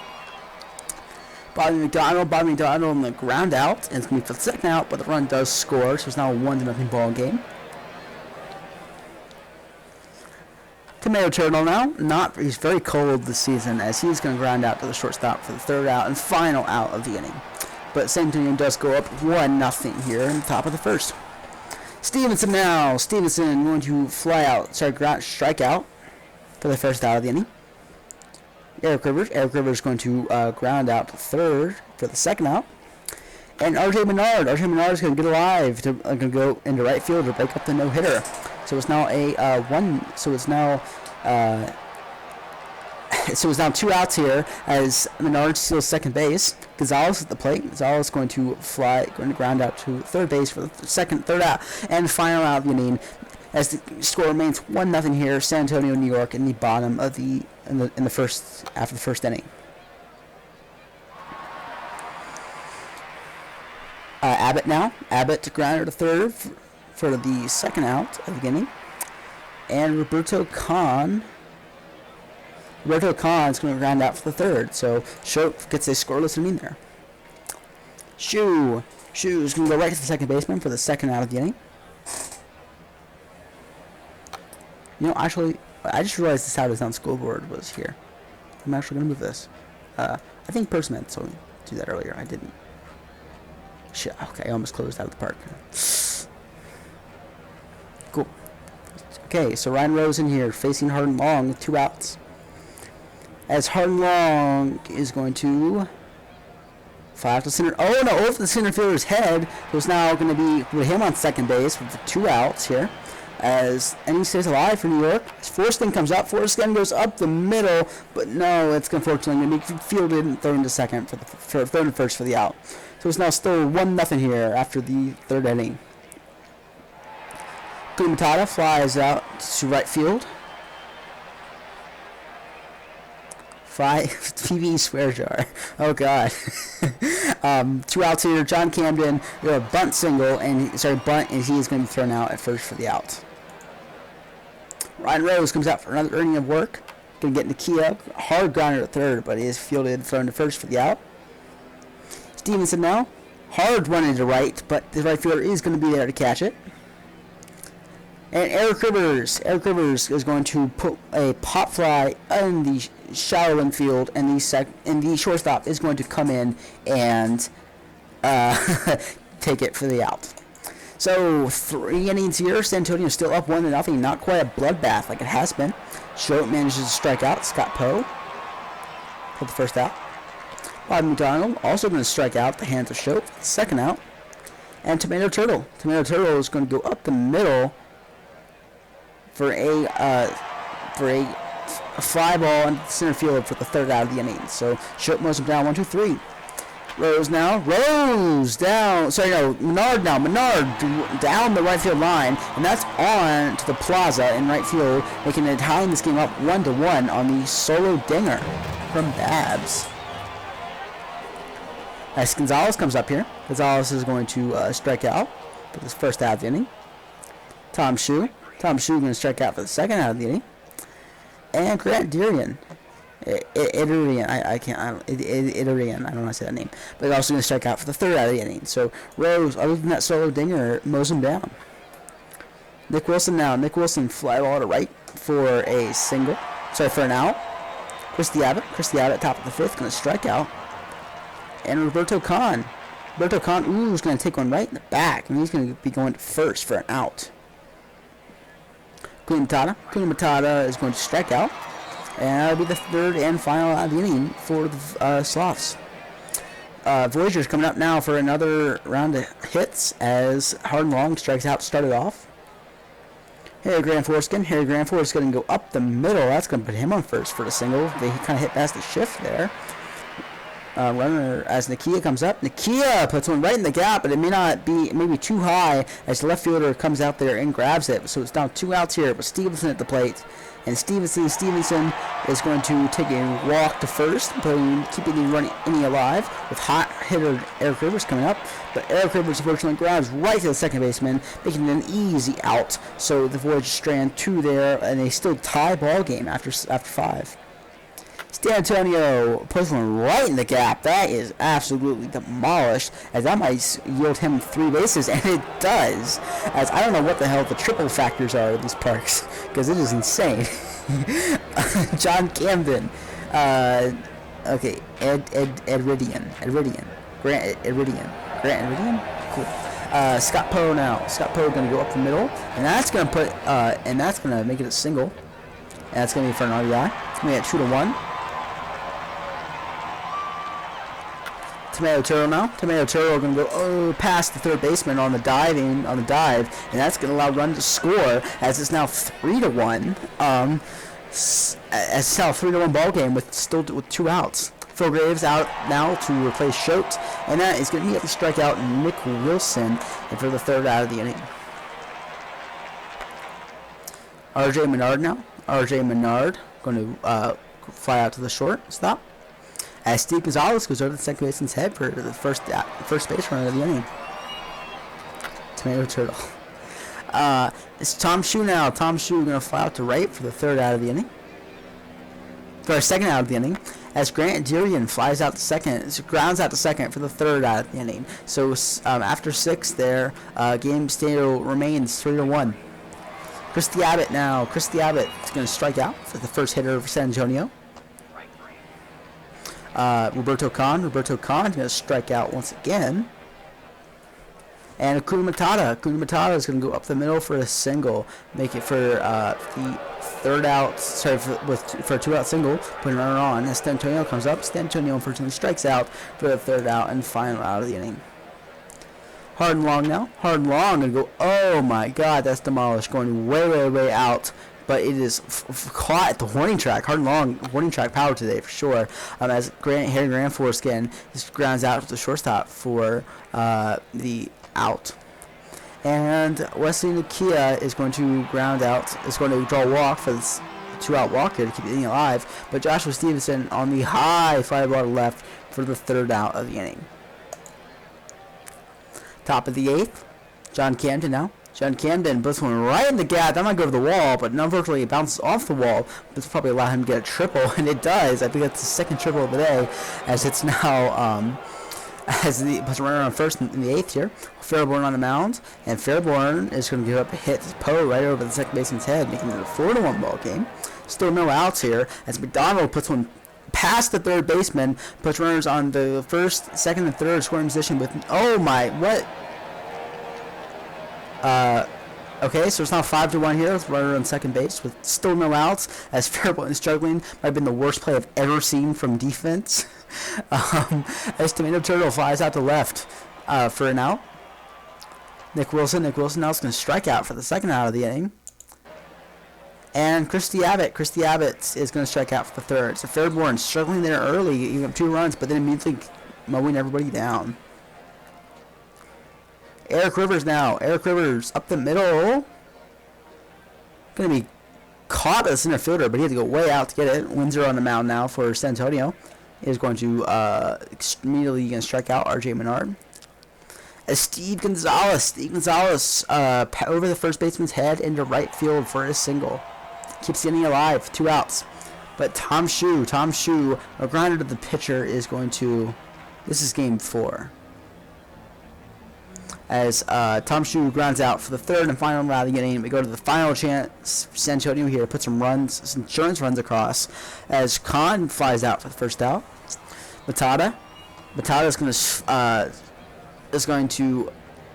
Bobby McDonald on the ground out, and it's going to be for the second out, but the run does score, so it's now a 1-0 ball game. Tomato Turtle now, he's very cold this season, as he's going to ground out to the shortstop for the third out and final out of the inning. But San Antonio does go up 1-0 here in the top of the first. Stevenson going to strike out for the first out of the inning. Eric Rivers going to ground out to third for the second out. And RJ Menard is going to get alive going to go into right field to break up the no-hitter. So it's now it's now 2 outs here as Menard steals second base. Gonzalez at the plate. Gonzalez going to ground out to third base for the third out, and final out of the inning. As the score remains 1-0 here, San Antonio, New York, in the bottom of in the first after the first inning. Abbott grounded to third for the second out of the inning, and Roberto Khan is going to ground out for the third. So Schote gets a scoreless inning there. Shoe is going to go right to the second baseman for the second out of the inning. Actually, I just realized this how the sound scoreboard was here. I'm actually going to move this. I think Persman told me to do that earlier. I didn't. Shit, okay, I almost closed out of the park. Cool. Okay, so Ryan Rose in here facing Hardin Long with 2 outs. As Hardin Long is going to fly out to center. Oh no, over the center fielder's head. There's now going to be with him on second base with the 2 outs here. As inning stays alive for New York. As Forston comes up, Forston goes up the middle, but no, it's unfortunately going to be fielded and thrown to second for third and first for the out. So it's now still 1-0 here after the third inning. Kumatada flies out to right field. PBE swear jar. Oh god. 2 outs here. John Camden, a bunt single, and he is going to be thrown out at first for the out. Ryan Rose comes out for another inning of work. Going to get Nakia, hard grounder at third, but he is fielded, thrown to first for the out. Stevenson hard running to right, but the right fielder is going to be there to catch it. And Eric Rivers is going to put a pop fly in the shallow infield, and the shortstop is going to come in and take it for the out. So 3 innings here. San Antonio still up 1-0. Not quite a bloodbath like it has been. Schrodt manages to strike out Scott Poe for the first out. Bob McDonald also going to strike out the hands of Schrodt, second out. And Tomato Turtle. Tomato Turtle is going to go up the middle for a fly ball in center field for the third out of the inning. So Schrodt mows him down 1-2-3. Rose now. Rose down. Sorry, no. Menard now. Menard down the right field line, and that's on to the plaza in right field, making it tying this game up 1-1 on the solo dinger from Babs. As Gonzalez comes up here, Gonzalez is going to strike out for this first out of the inning. Tom Shue going to strike out for the second out of the inning. And Grant Durian. Idurian, I don't know how to say that name. But he's also going to strike out for the third out of the inning. So Rose, other than that solo dinger, mows him down. Nick Wilson now. Nick Wilson fly ball to right for a single. Sorry, for an out. Chris the Abbott, top of the fifth, going to strike out. And Roberto Kahn, is going to take one right in the back, and he's going to be going to first for an out. Kuna Matata is going to strike out, and that'll be the third and final out of the inning for the Sloths. Voyagers coming up now for another round of hits as Hard and Long strikes out to start it off. Harry Granforth is going to go up the middle. That's going to put him on first for the single. He kind of hit past the shift there. Runner as Nakia comes up. Nakia puts one right in the gap, but it may not be, maybe too high as the left fielder comes out there and grabs it. So it's down 2 outs here, but Stevenson at the plate. And Stevenson is going to take a walk to first, keeping the inning alive with hot hitter Eric Rivers coming up. But Eric Rivers unfortunately grabs right to the second baseman, making it an easy out. So the Voyagers strand 2 there, and they still tie ball game after 5. San Antonio puts one right in the gap. That is absolutely demolished, as that might yield him 3 bases, and it does. As I don't know what the hell the triple factors are at these parks, because it is insane. John Camden. Okay, Grant Edridian. Cool. Scott Poe now. Scott Poe going to go up the middle, and that's going to make it a single. And that's going to be for an RBI. It's going to be at 2-1. Tomato Turtle now. Tomato Turtle going to go past the third baseman on the dive, and that's going to allow run to score as it's now 3-1. As it's now a 3-1 ball game with 2 outs. Phil Graves out now to replace Schultz, and that is going to be at the strikeout Nick Wilson for the third out of the inning. R.J. Menard now. R.J. Menard going to fly out to the shortstop. As Steve Gonzalez goes over the second baseman's head for the first base runner of the inning. Tomato Turtle. It's Tom Shue now. Tom Shue going to fly out to right for the third out of the inning. For our second out of the inning. As Grant Durian flies out to second, grounds out to second for the third out of the inning. So after 6 there, game still remains 3-1. Chris the Abbott now. Chris the Abbott is going to strike out for the first hitter for San Antonio. Roberto Kahn is going to strike out once again. And Kuna Matata is going to go up the middle for a single, make it for the third out. Sorry, for a 2-out single, putting a runner on. As San Antonio comes up, San Antonio unfortunately strikes out for the third out and final out of the inning. Hard and Long now. Hard and Long going to go. Oh my God, that's demolished, going way out. But it is caught at the warning track. Hard and Long warning track power today for sure. As Harry Granforth again just grounds out to the shortstop for the out. And Wesley Nakia is going to ground out. Is going to draw a walk for this 2-out walk here to keep the inning alive. But Joshua Stevenson on the high fly ball to left for the third out of the inning. Top of the 8th. John Camden now. John Camden puts one right in the gap. That might go over the wall, but unfortunately it bounces off the wall. This will probably allow him to get a triple, and it does. I think that's the second triple of the day, as it's now as the puts a runner on first in the 8th here. Fairborn on the mound, and Fairborn is going to give up a hit to Poe right over the second baseman's head, making it a 4-1 ball game. Still no outs here as McDonald puts one past the third baseman, puts runners on the first, second, and third scoring position with, oh my, what? Okay, so it's now 5-1 here with runner on second base with still no outs as Fairborn is struggling. Might have been the worst play I've ever seen from defense. As Tomato Turtle flies out to left for an out. Nick Wilson now is going to strike out for the second out of the inning. And Christy Abbott is going to strike out for the third. So Fairborn struggling there early, even 2 runs, but then immediately mowing everybody down. Eric Rivers up the middle. Going to be caught as center fielder, but he had to go way out to get it. Windsor on the mound now for San Antonio is going to immediately going to strike out RJ Menard. As Steve Gonzalez over the first baseman's head into right field for a single. Keeps the inning alive, 2 outs. But Tom Shue, a grounder to the pitcher, is going to. This is game 4. As Tom Shue grounds out for the third and final round of the inning, we go to the final chance. San Antonio here puts some insurance runs across as Khan flies out for the first out. Matada is going to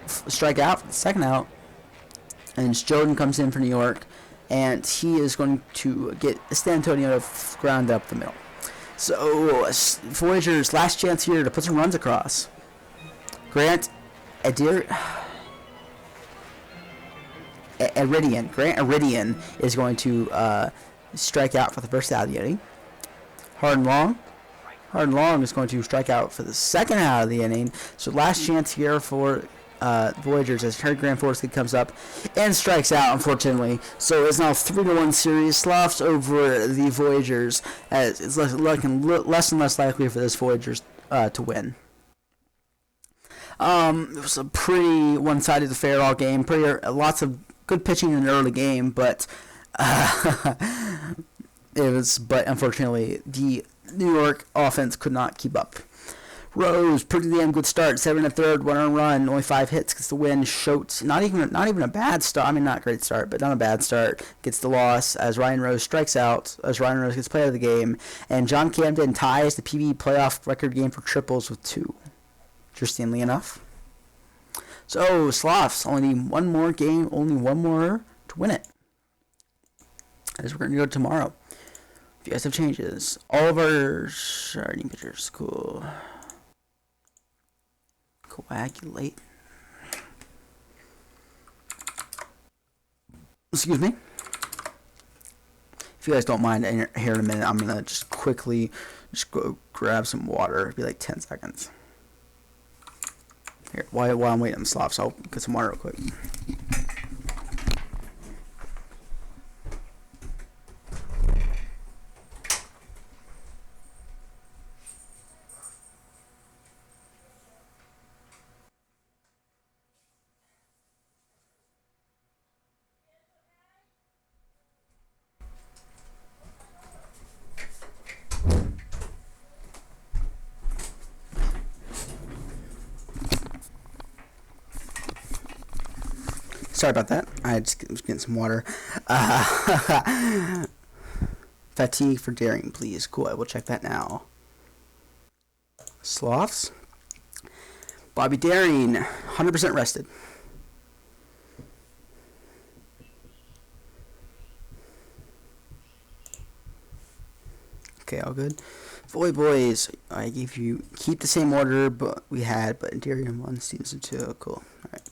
strike out for the second out, and Jordan comes in for New York, and he is going to get San Antonio to ground up the middle. So Voyagers' last chance here to put some runs across. Grant Iridian is going to strike out for the first out of the inning. Hard and Long is going to strike out for the second out of the inning. So last chance here for Voyagers as Harry Grant Forsley comes up and strikes out, unfortunately. So it's now 3-1 series. Sloughs over the Voyagers as it's looking less and less likely for this Voyagers to win. It was a pretty one-sided affair all game. Lots of good pitching in the early game, but but unfortunately the New York offense could not keep up. Rose, pretty damn good start. 7 1/3, 1 earned run, only 5 hits, gets the win. Schultz, not even a bad start. I mean, not a great start, but not a bad start. Gets the loss as Ryan Rose strikes out, as Ryan Rose gets play of the game, and John Camden ties the PBE playoff record game for triples with 2. Interestingly enough. So Sloughs only need one more game, only one more to win it. As we're going to go tomorrow. If you guys have changes, all of our starting pitchers, cool. Coagulate. Excuse me. If you guys don't mind, here in a minute, I'm gonna just quickly go grab some water. It'll be like 10 seconds. Here, while I'm waiting on the Sloughs, I'll get some water real quick. Sorry about that. I was getting some water. Fatigue for daring, please. Cool, I will check that now. Sloughs. Bobby Daring, 100% rested. Okay, all good. Volley boys, I gave you keep the same order, but Daring 1, Stevenson 2. Cool. All right.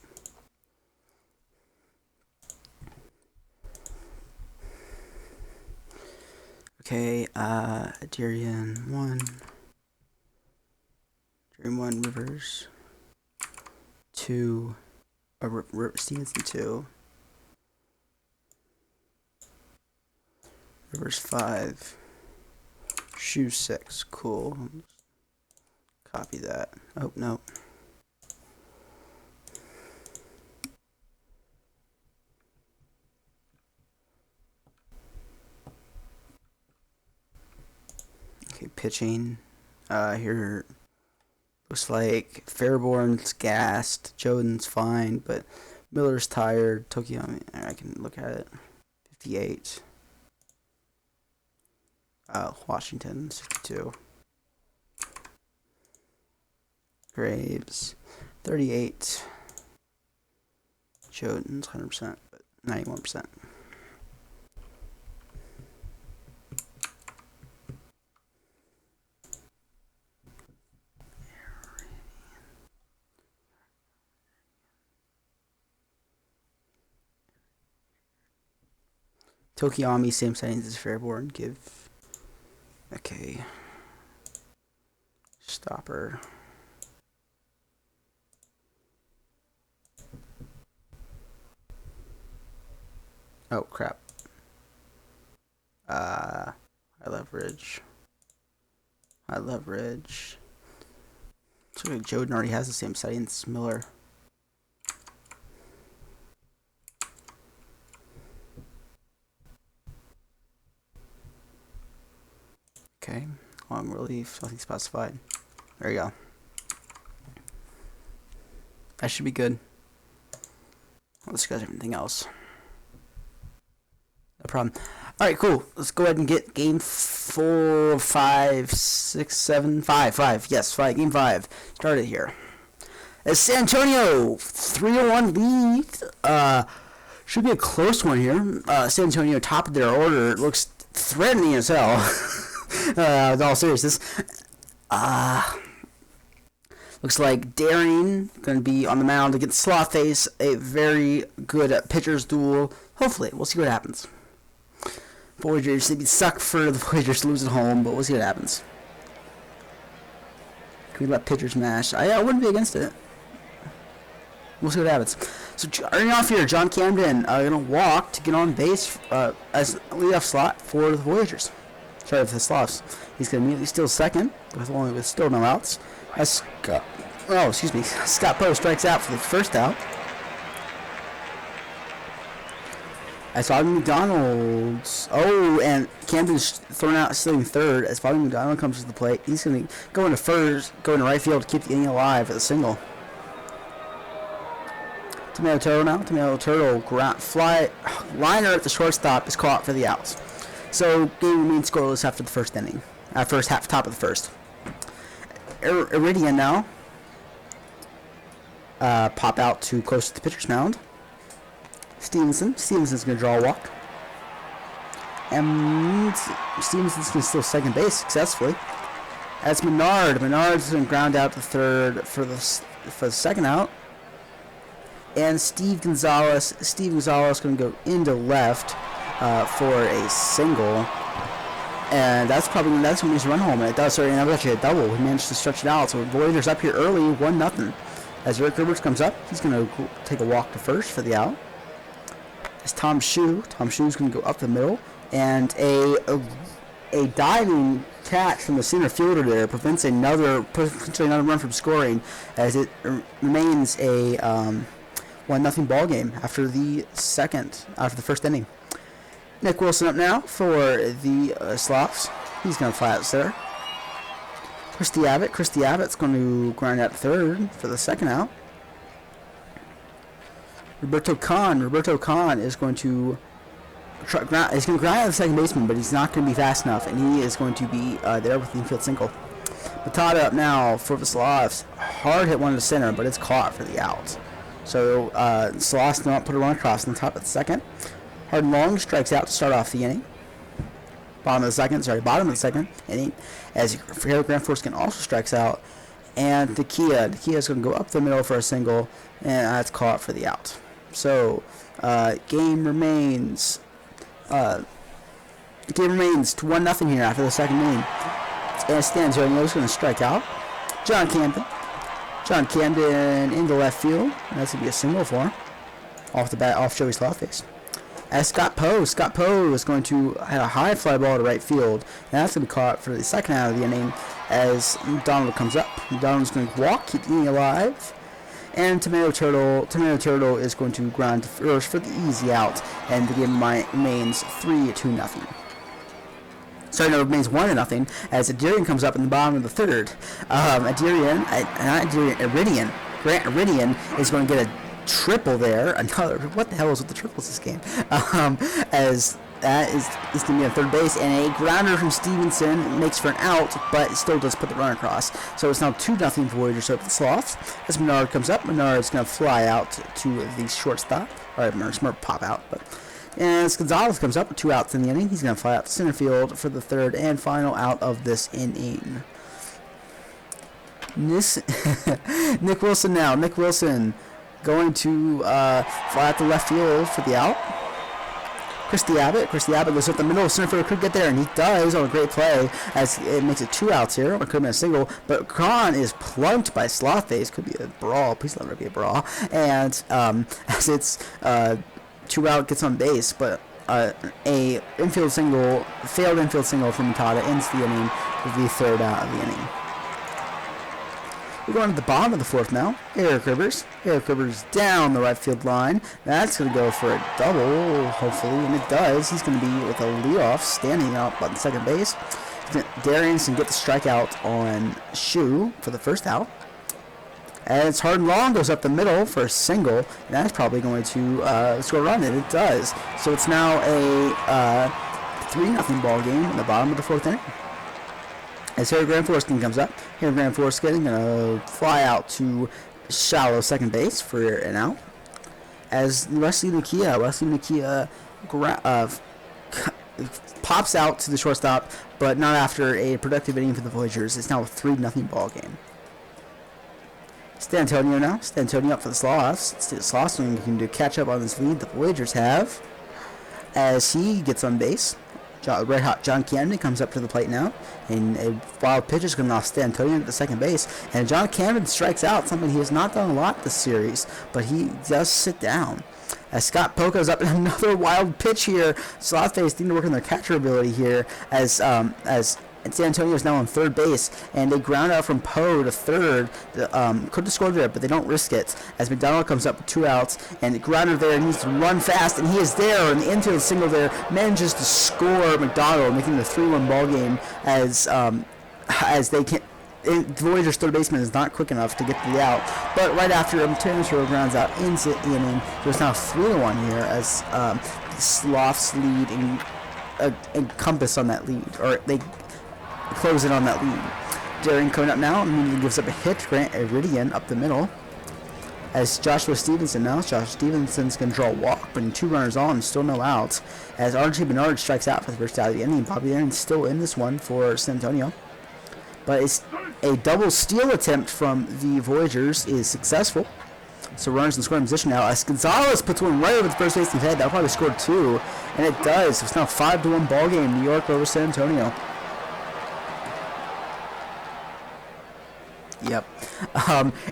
Okay, Darian 1, Rivers 2, Stevenson 2, Rivers 5, Shoe 6, cool. Copy that. Oh, no. Okay, pitching. Here, Looks like Fairborn's gassed, Joden's fine, but Miller's tired. Tokyo, I can look at it. 58. Washington, 62. Graves, 38. Joden's 100%, but 91%. Tokiyami, same settings as Fairborn. Give. Okay. Stopper. Oh, crap. High leverage. High leverage. Looks like Joden already has the same settings as Miller. Okay, long relief, nothing specified. There you go. That should be good. Let's discuss everything else. No problem. Alright, cool. Let's go ahead and get game 4, 5, 6, 7, 5. Yes, 5. Game 5 started here. As San Antonio, 3-1 lead. Should be a close one here. San Antonio, top of their order. It looks threatening as hell. With all seriousness. Looks like Daring going to be on the mound against Slawface. A very good pitcher's duel. Hopefully, we'll see what happens. Voyagers, it'd suck for the Voyagers to lose at home, but we'll see what happens. Can we let pitchers mash? I wouldn't be against it. We'll see what happens. So, starting off here, John Camden going to walk to get on base as leadoff slot for the Voyagers. Sorry for the Slavs. He's going to immediately steal second with still no outs. Scott Poe strikes out for the first out. As Bobby McDonald's. Oh, and Camden's thrown out, stealing third. As Bobby McDonald comes to the plate, he's going to go into first, go into right field to keep the inning alive with a single. Tomato Turtle now. Tomato Turtle fly liner at the shortstop is caught for the outs. So game remains scoreless after the first inning. Top of the first. Iridian now. Pop out to close to the pitcher's mound. Stevenson's going to draw a walk. And Stevenson's going to steal second base successfully. As Menard's going to ground out to third for the second out. And Steve Gonzalez going to go into left for a single. And that's when he's run home. And it does, sorry, and that's actually a double. He managed to stretch it out. So Voyagers up here early, 1-0. As Rick Rivers comes up, he's going to take a walk to first for the out. As Tom Shue's going to go up the middle. And a diving catch from the center fielder there prevents potentially another run from scoring, as it remains a 1-0 ball game after the first inning. Nick Wilson up now for the Slavs. He's going to fly out there. Christy Abbott's going to ground out third for the second out. Roberto Khan is going to ground out the second baseman, but he's not going to be fast enough, and he is going to be there with the infield single. Batata up now for the Slavs. Hard hit one to center, but it's caught for the out. So Slavs do not put a run across in the top of the second. Hard Long strikes out to start off the inning. Bottom of the second inning. As Grant Forskin also strikes out. And Takia is going to go up the middle for a single, and that's caught for the out. So game remains 1-0 here after the second inning. And Stanzoni is going to strike out. John Camden into left field. That's going to be a single for him. Off Joey Slawface. As Scott Poe is going to have a high fly ball to right field, and that's going to be caught for the second out of the inning as McDonald comes up. McDonald's going to walk, keep the inning alive, and Tomato Turtle is going to ground to first for the easy out, and the game remains 3-0. Sorry, no, it remains 1-0 as Adirian comes up in the bottom of the third. Iridian. Grant Iridian is going to get a triple there. Another. What the hell is with the triples this game? As that is going to be on third base, and a grounder from Stevenson makes for an out, but still does put the run across. So it's now 2-0 Voyagers over the Sloths. As Menard comes up, Menard is going to fly out to the shortstop. All right, Menard's going to pop out, but. And as Gonzalez comes up with 2 outs in the inning, he's going to fly out to center field for the third and final out of this inning. Nick Wilson now. Nick Wilson going to fly out to left field for the out. Christy Abbott goes up the middle of center field. Could get there, and he does on a great play as it makes it 2 outs here. Or could have been a single, but Khan is plunked by Slothface. Could be a brawl. Please let it be a brawl. And as it's 2 out, gets on base, but a failed infield single from Matada ends the inning with the third out of the inning. We're going to the bottom of the fourth now. Eric Rivers down the right field line. That's going to go for a double, hopefully, and it does. He's going to be with a leadoff standing out on second base. Darianson get the strikeout on Shu for the first out. As Hard and Long goes up the middle for a single, and that's probably going to score a run, and it does. So it's now a 3-0 ball game in the bottom of the fourth inning. As Harry Grant Forskin comes up, Harry Grant Forskin going to fly out to shallow second base for an out. As Wesley Nakia pops out to the shortstop, but not after a productive inning for the Voyagers. It's now a 3-0 ball game. Stantonio now. Stantonio up for the Sloths. The Sloths looking to catch up on this lead the Voyagers have. As he gets on base, Red Hot John Camden comes up to the plate now, and a wild pitch is coming off Stantonio at the second base, and John Camden strikes out, something he has not done a lot this series, but he does sit down. As Scott Poco's up in another wild pitch here, Slothface need to work on their catcher ability here, as San Antonio is now on third base, and they ground out from Poe to third. Could have scored there, but they don't risk it. As McDonald comes up with 2 outs, and the grounder there needs to run fast, and he is there, and the infield single there manages to score McDonald, making it a 3-1 ball game. As they can. The Voyagers' third baseman is not quick enough to get to the out, but right after him, Terrence Rowe grounds out into the inning. There's now 3-1 here as the Sloths lead and encompass on that lead, or they close in on that lead. Darian coming up now immediately gives up a hit. Grant Iridian up the middle. As Joshua Stevenson now. Josh Stevenson's going to draw a walk, putting 2 runners on and still no outs. As R.J. Bernard strikes out for the first out of the inning. Bobby Aaron's still in this one for San Antonio. But it's a double steal attempt from the Voyagers is successful. So runners in scoring position now. As Gonzalez puts one right over the first baseman's head. That'll probably score 2. And it does. It's now a 5-1 ball game. New York over San Antonio. Yep.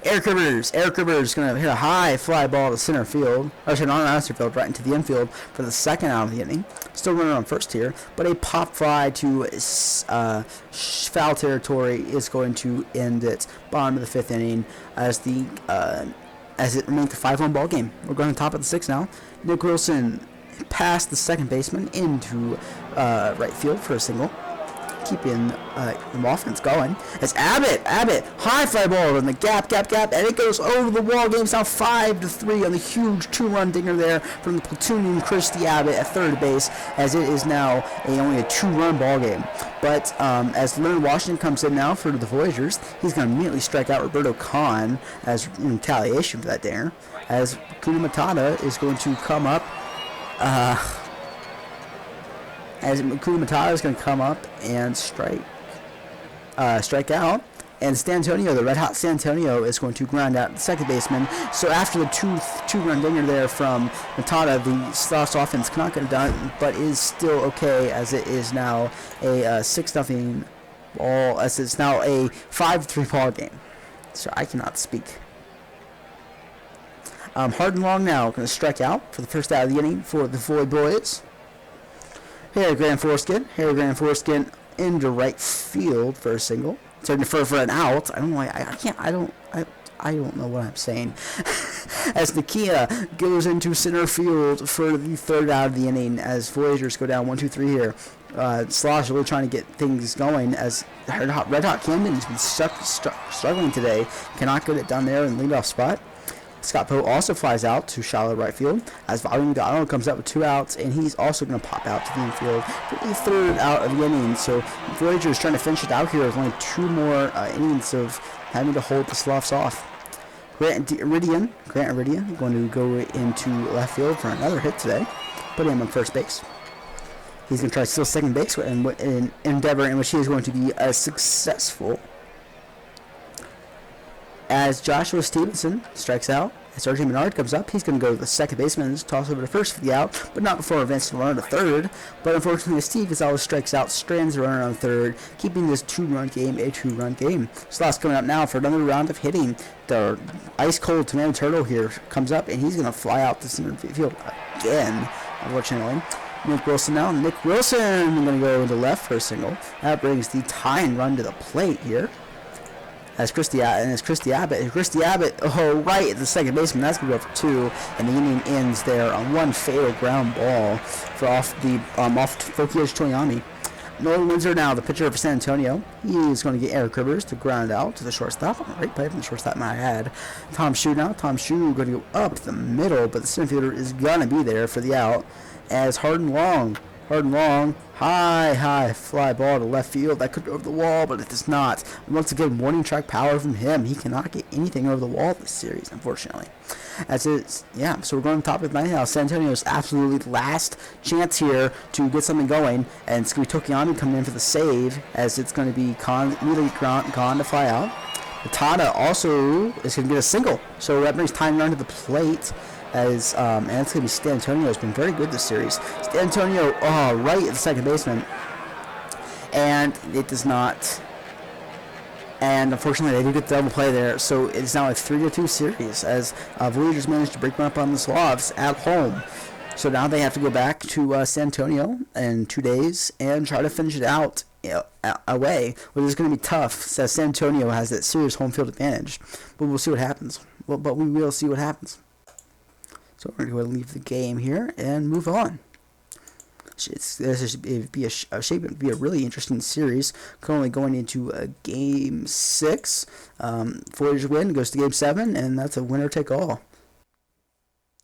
Eric Rivers is going to hit a high fly ball to center field. Or actually, not on center field, right into the infield for the second out of the inning. Still running on first here. But a pop fly to foul territory is going to end it. Bottom of the fifth inning as it remains a 5-1 ball game. We're going to top of the 6th now. Nick Wilson past the second baseman into right field for a single. Keeping the offense going. As Abbott, high fly ball in the gap, and it goes over the wall. Game's now 5-3 on the huge 2-run dinger there from the platoon Christy Abbott at third base, as it is now only a 2-run ball game. But as Leonard Washington comes in now for the Voyagers, he's going to immediately strike out Roberto Kahn as in retaliation for that dinger. As Kuna Matata is going to come up. As Matata is going to come up and strike out, and Stantonio, the red hot Stantonio, is going to ground out the second baseman. So after the two-run dinger there from Matata, the Sloths offense cannot get it done, but is still okay as it is now a 6-0 ball, as it's now a 5-3 ball game. So I cannot speak. Hard and Long now going to strike out for the first out of the inning for the Void Boys. Harry Grant Forskin into right field for a single. Sorry, for an out. I don't know why. I don't know what I'm saying. As Nakia goes into center field for the third out of the inning, as Voyagers go down 1-2-3 here. Slosh really trying to get things going as Red Hot Camden has been struggling today. Cannot get it done there in the leadoff spot. Scott Poe also flies out to shallow right field as Volume Donald comes up with 2 outs, and he's also going to pop out to the infield for the third out of the inning. So Voyagers trying to finish it out here with only 2 more innings of having to hold the Sloughs off. Grant Iridian going to go into left field for another hit today, putting him on first base. He's going to try to steal second base in an endeavor in which he is going to be successful. As Joshua Stevenson strikes out, as R.J. Menard comes up, he's going to go to the second baseman and toss over to first for the out, but not before advancing the runner to third. But unfortunately, Steve Gonzalez strikes out, strands the runner on third, keeping this 2-run game a 2-run game. Sloss coming up now for another round of hitting. The ice-cold Tomato Turtle here comes up, and he's going to fly out to center field again, unfortunately. Nick Wilson now. Nick Wilson going to go into left for a single. That brings the tying run to the plate here. As Christy Abbott, oh, right at the second baseman, that's going to go for 2, and the inning ends there on one fatal ground ball for off Fokios Toyami. Nolan Windsor now, the pitcher for San Antonio. He is going to get Eric Rivers to ground out to the shortstop. Right play from the shortstop I had. Tom Shue now. Tom Shue going to go up the middle, but the center fielder is going to be there for the out. As Hardin Long, high fly ball to left field. That could go over the wall, but it does not. Once again, warning track power from him. He cannot get anything over the wall this series, unfortunately. So we're going to top of the ninth now. San Antonio's absolutely last chance here to get something going, and it's going to be Tokiami coming in for the save, as it's going to be immediately gone to fly out. Tada also is going to get a single, so that brings time run to the plate. And it's going to be Stan Antonio. Has been very good this series. Stan Antonio, right at the second baseman, and it does not. And unfortunately, they do get the double play there, so it's now a 3-2 series as Voyagers managed to break one up on the Slavs at home. So now they have to go back to San Antonio in 2 days and try to finish it out away, which is going to be tough, since San Antonio has that serious home field advantage. But we'll see what happens. But we will see what happens. So we're going to leave the game here and move on. This is shaping to be a really interesting series. Currently going into Game 6. Voyagers win, goes to Game 7, and that's a winner take all.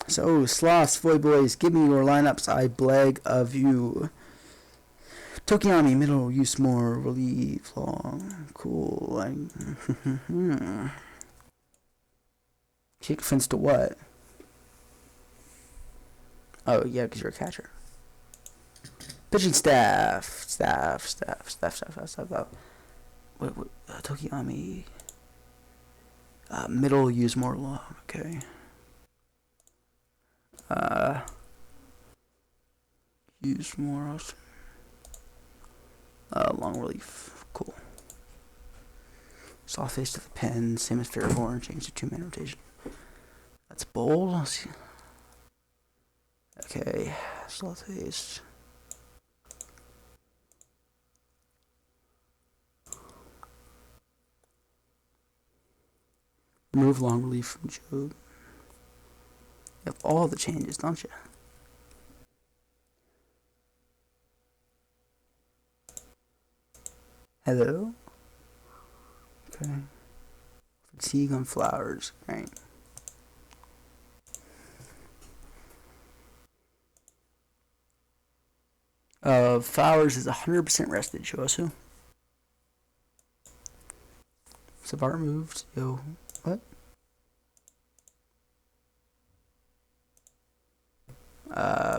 So, Sloths, Voy Boys, give me your lineups, I beg of you. Tokiami, middle, use more, relief, long, cool. Kick fence to what? Oh, yeah, because you're a catcher. Pitching staff. What Tokiami. Middle, use more long. Okay. Use more. Long relief. Cool. Soft face to the pen. Same as Fairborn. Change to 2-man rotation. That's bold. Let's see. Okay. Soft face. Remove long relief from Job. You have all the changes, don't you? Hello? Okay. Fatigue on Flowers. Right. Flowers is 100% rested, Shosu. Savart moved. Yo. What?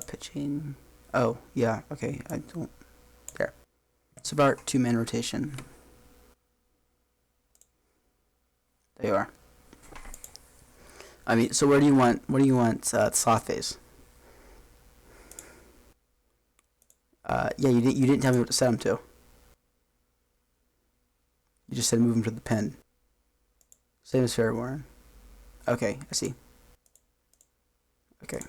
Pitching. Oh, yeah. Okay. I don't. There. Savart, 2-man rotation. There you are. I mean, so what do you want sloth phase? Yeah, you didn't tell me what to set him to. You just said move him to the pen. Same as Fairborn. Okay, I see. Okay.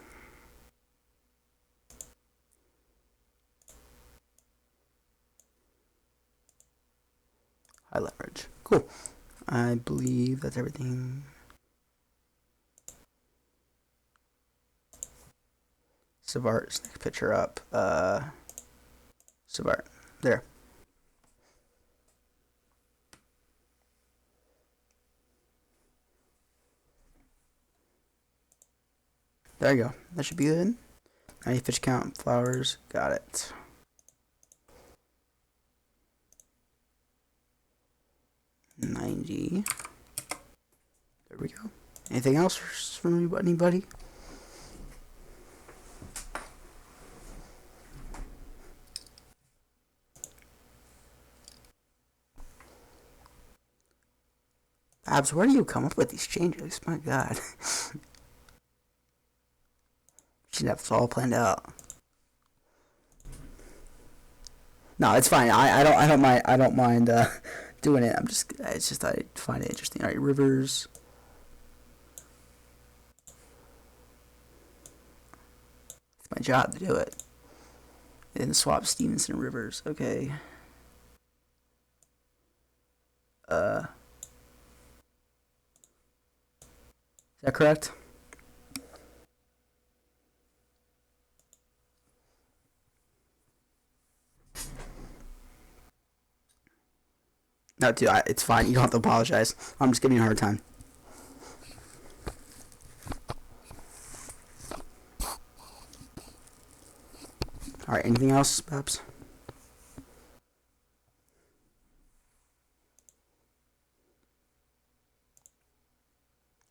High leverage. Cool. I believe that's everything. Savart's next pitcher up. Savart. There. There you go. That should be good. 90 pitch count. Flowers. Got it. $90. There we go. Anything else from anybody? Abs, where do you come up with these changes? My God. Should have this all planned out. No, it's fine. I don't mind doing it. It's just I find it interesting. All right, Rivers. It's my job to do it. And swap Stevenson and Rivers. Okay. Is that correct? No, dude, it's fine. You don't have to apologize. I'm just giving you a hard time. Alright, anything else, Babs?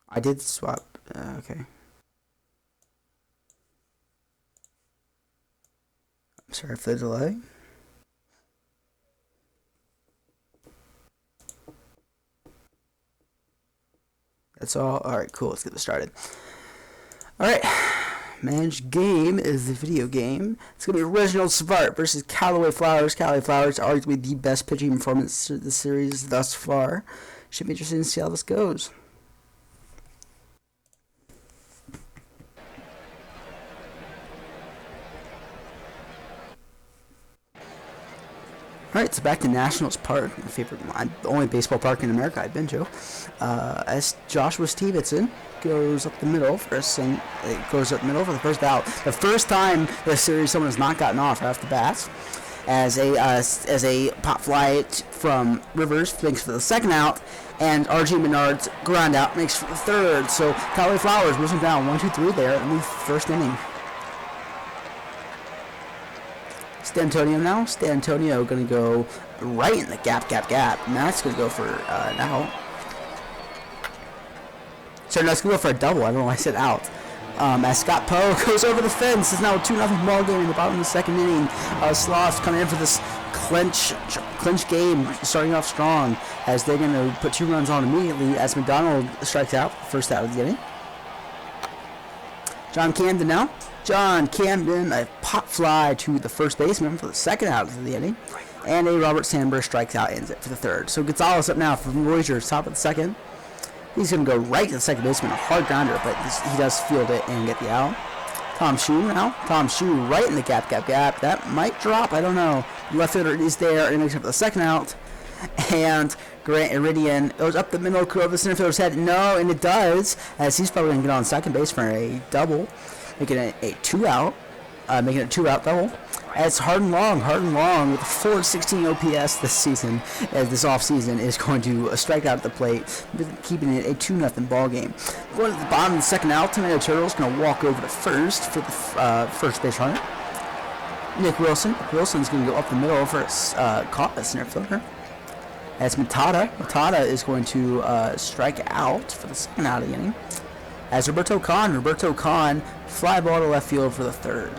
I did swap. Okay. I'm sorry for the delay. That's all. Alright, cool. Let's get this started. Alright. Managed game is the video game. It's going to be Reginald Savart versus Callaway Flowers. Callaway Flowers are arguably the best pitching performance of the series thus far. Should be interesting to see how this goes. Alright, so back to Nationals Park, the only baseball park in America I've been to. As Joshua Stevenson goes up the middle for the first out. The first time this series someone has not gotten off right off the bat. As a pop fly from Rivers makes for the second out, and R.G. Menard's ground out makes for the third. So Callaway Flowers moves him down 1-2-3 there in the first inning. Stantonio now. Stantonio going to go right in the gap. And that's going to go for now. Sorry, no, it's going to go for a double. I don't know why I said out. As Scott Poe goes over the fence. It's now a 2-0 ball game in the bottom of the second inning. Sloth coming in for this clinch game, starting off strong, as they're going to put 2 runs on immediately as McDonald strikes out, first out of the inning. John Camden now. John Camden, a pop fly to the first baseman for the second out of the inning. And a Robert Sandberg strikes out, ends it for the third. So Gonzalez up now from Reuters, top of the second. He's going to go right to the second baseman, a hard grounder, but he does field it and get the out. Tom Shue now. Tom Shue right in the gap. That might drop, I don't know. Left fielder is there, and makes up for the second out. And Grant Iridian goes up the middle, could over the center fielder's head. No, and it does, as he's probably going to get on second base for a double. Making it a 2-out, double. As Hardin Long with a 416 OPS this season, as this offseason is going to strike out at the plate, keeping it a 2-0 ball game. Going to the bottom of the second out, Tomato Turtle's going to walk over to first for the first base runner. Nick Wilson. Wilson's going to go up the middle for caught a center fielder. As Matada is going to strike out for the second out of the inning. As Roberto Kahn, fly ball to left field for the third.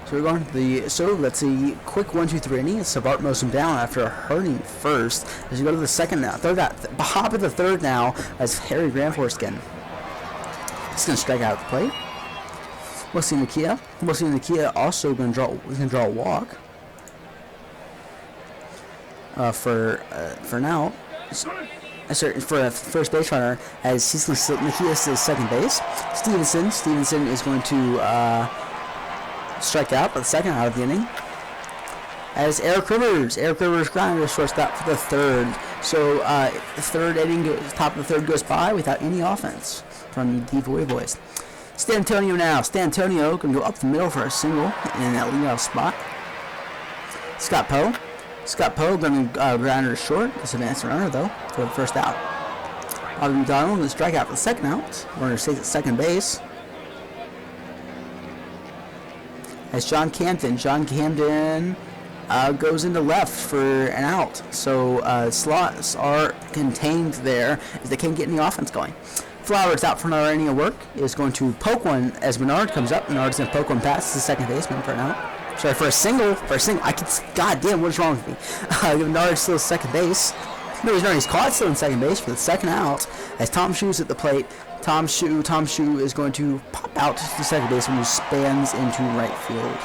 So we're going to let's see, quick 1-2-3 inning. Savart mows him down after a hurting first. As we go to the second now, hop of the third now, as Harry Granforce again. He's going to strike out at the plate. Wesley Nakia also going to draw a walk. For now. For a first base runner, as Nakia is second base. Stevenson is going to strike out for the second out of the inning. As Eric Rivers grounder shortstop for the third. So the third inning, top of the third goes by without any offense from the Voivoys. Stantonio now. Stantonio can go up the middle for a single in that leadoff spot. Scott Poe. Scott Poe going to ground her short. Disadvance runner, though, for the first out. Bobby McDonald going to strike out for the second out. Runner stays at second base. As John Camden goes into left for an out. So slots are contained there if they can't get any offense going. Flowers out for another inning of work is going to poke one as Menard comes up. Menard's going to poke one past the second baseman for an out. Sorry, for a single. God damn, what is wrong with me? Menard's still second base. No, he's not. He's caught still in second base for the second out. As Tom Shue's at the plate. Tom Shue is going to pop out to the second baseman who spans into right field.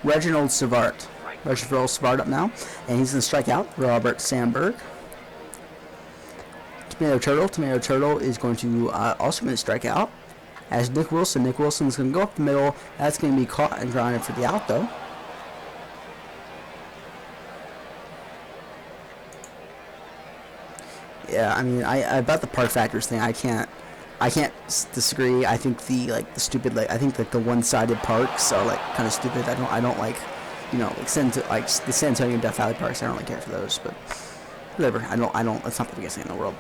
Reginald Savard up now, and he's going to strike out Robert Sandberg. Tomato Turtle is going to also going to strike out. As Nick Wilson's going to go up the middle. That's going to be caught and grounded for the out, though. Yeah, I mean, about the park factors thing, I can't disagree. I think the stupid, I think the one-sided parks are kind of stupid. I don't like, the San Antonio Death Valley parks. I don't really care for those, but whatever. I don't. It's not the biggest thing in the world.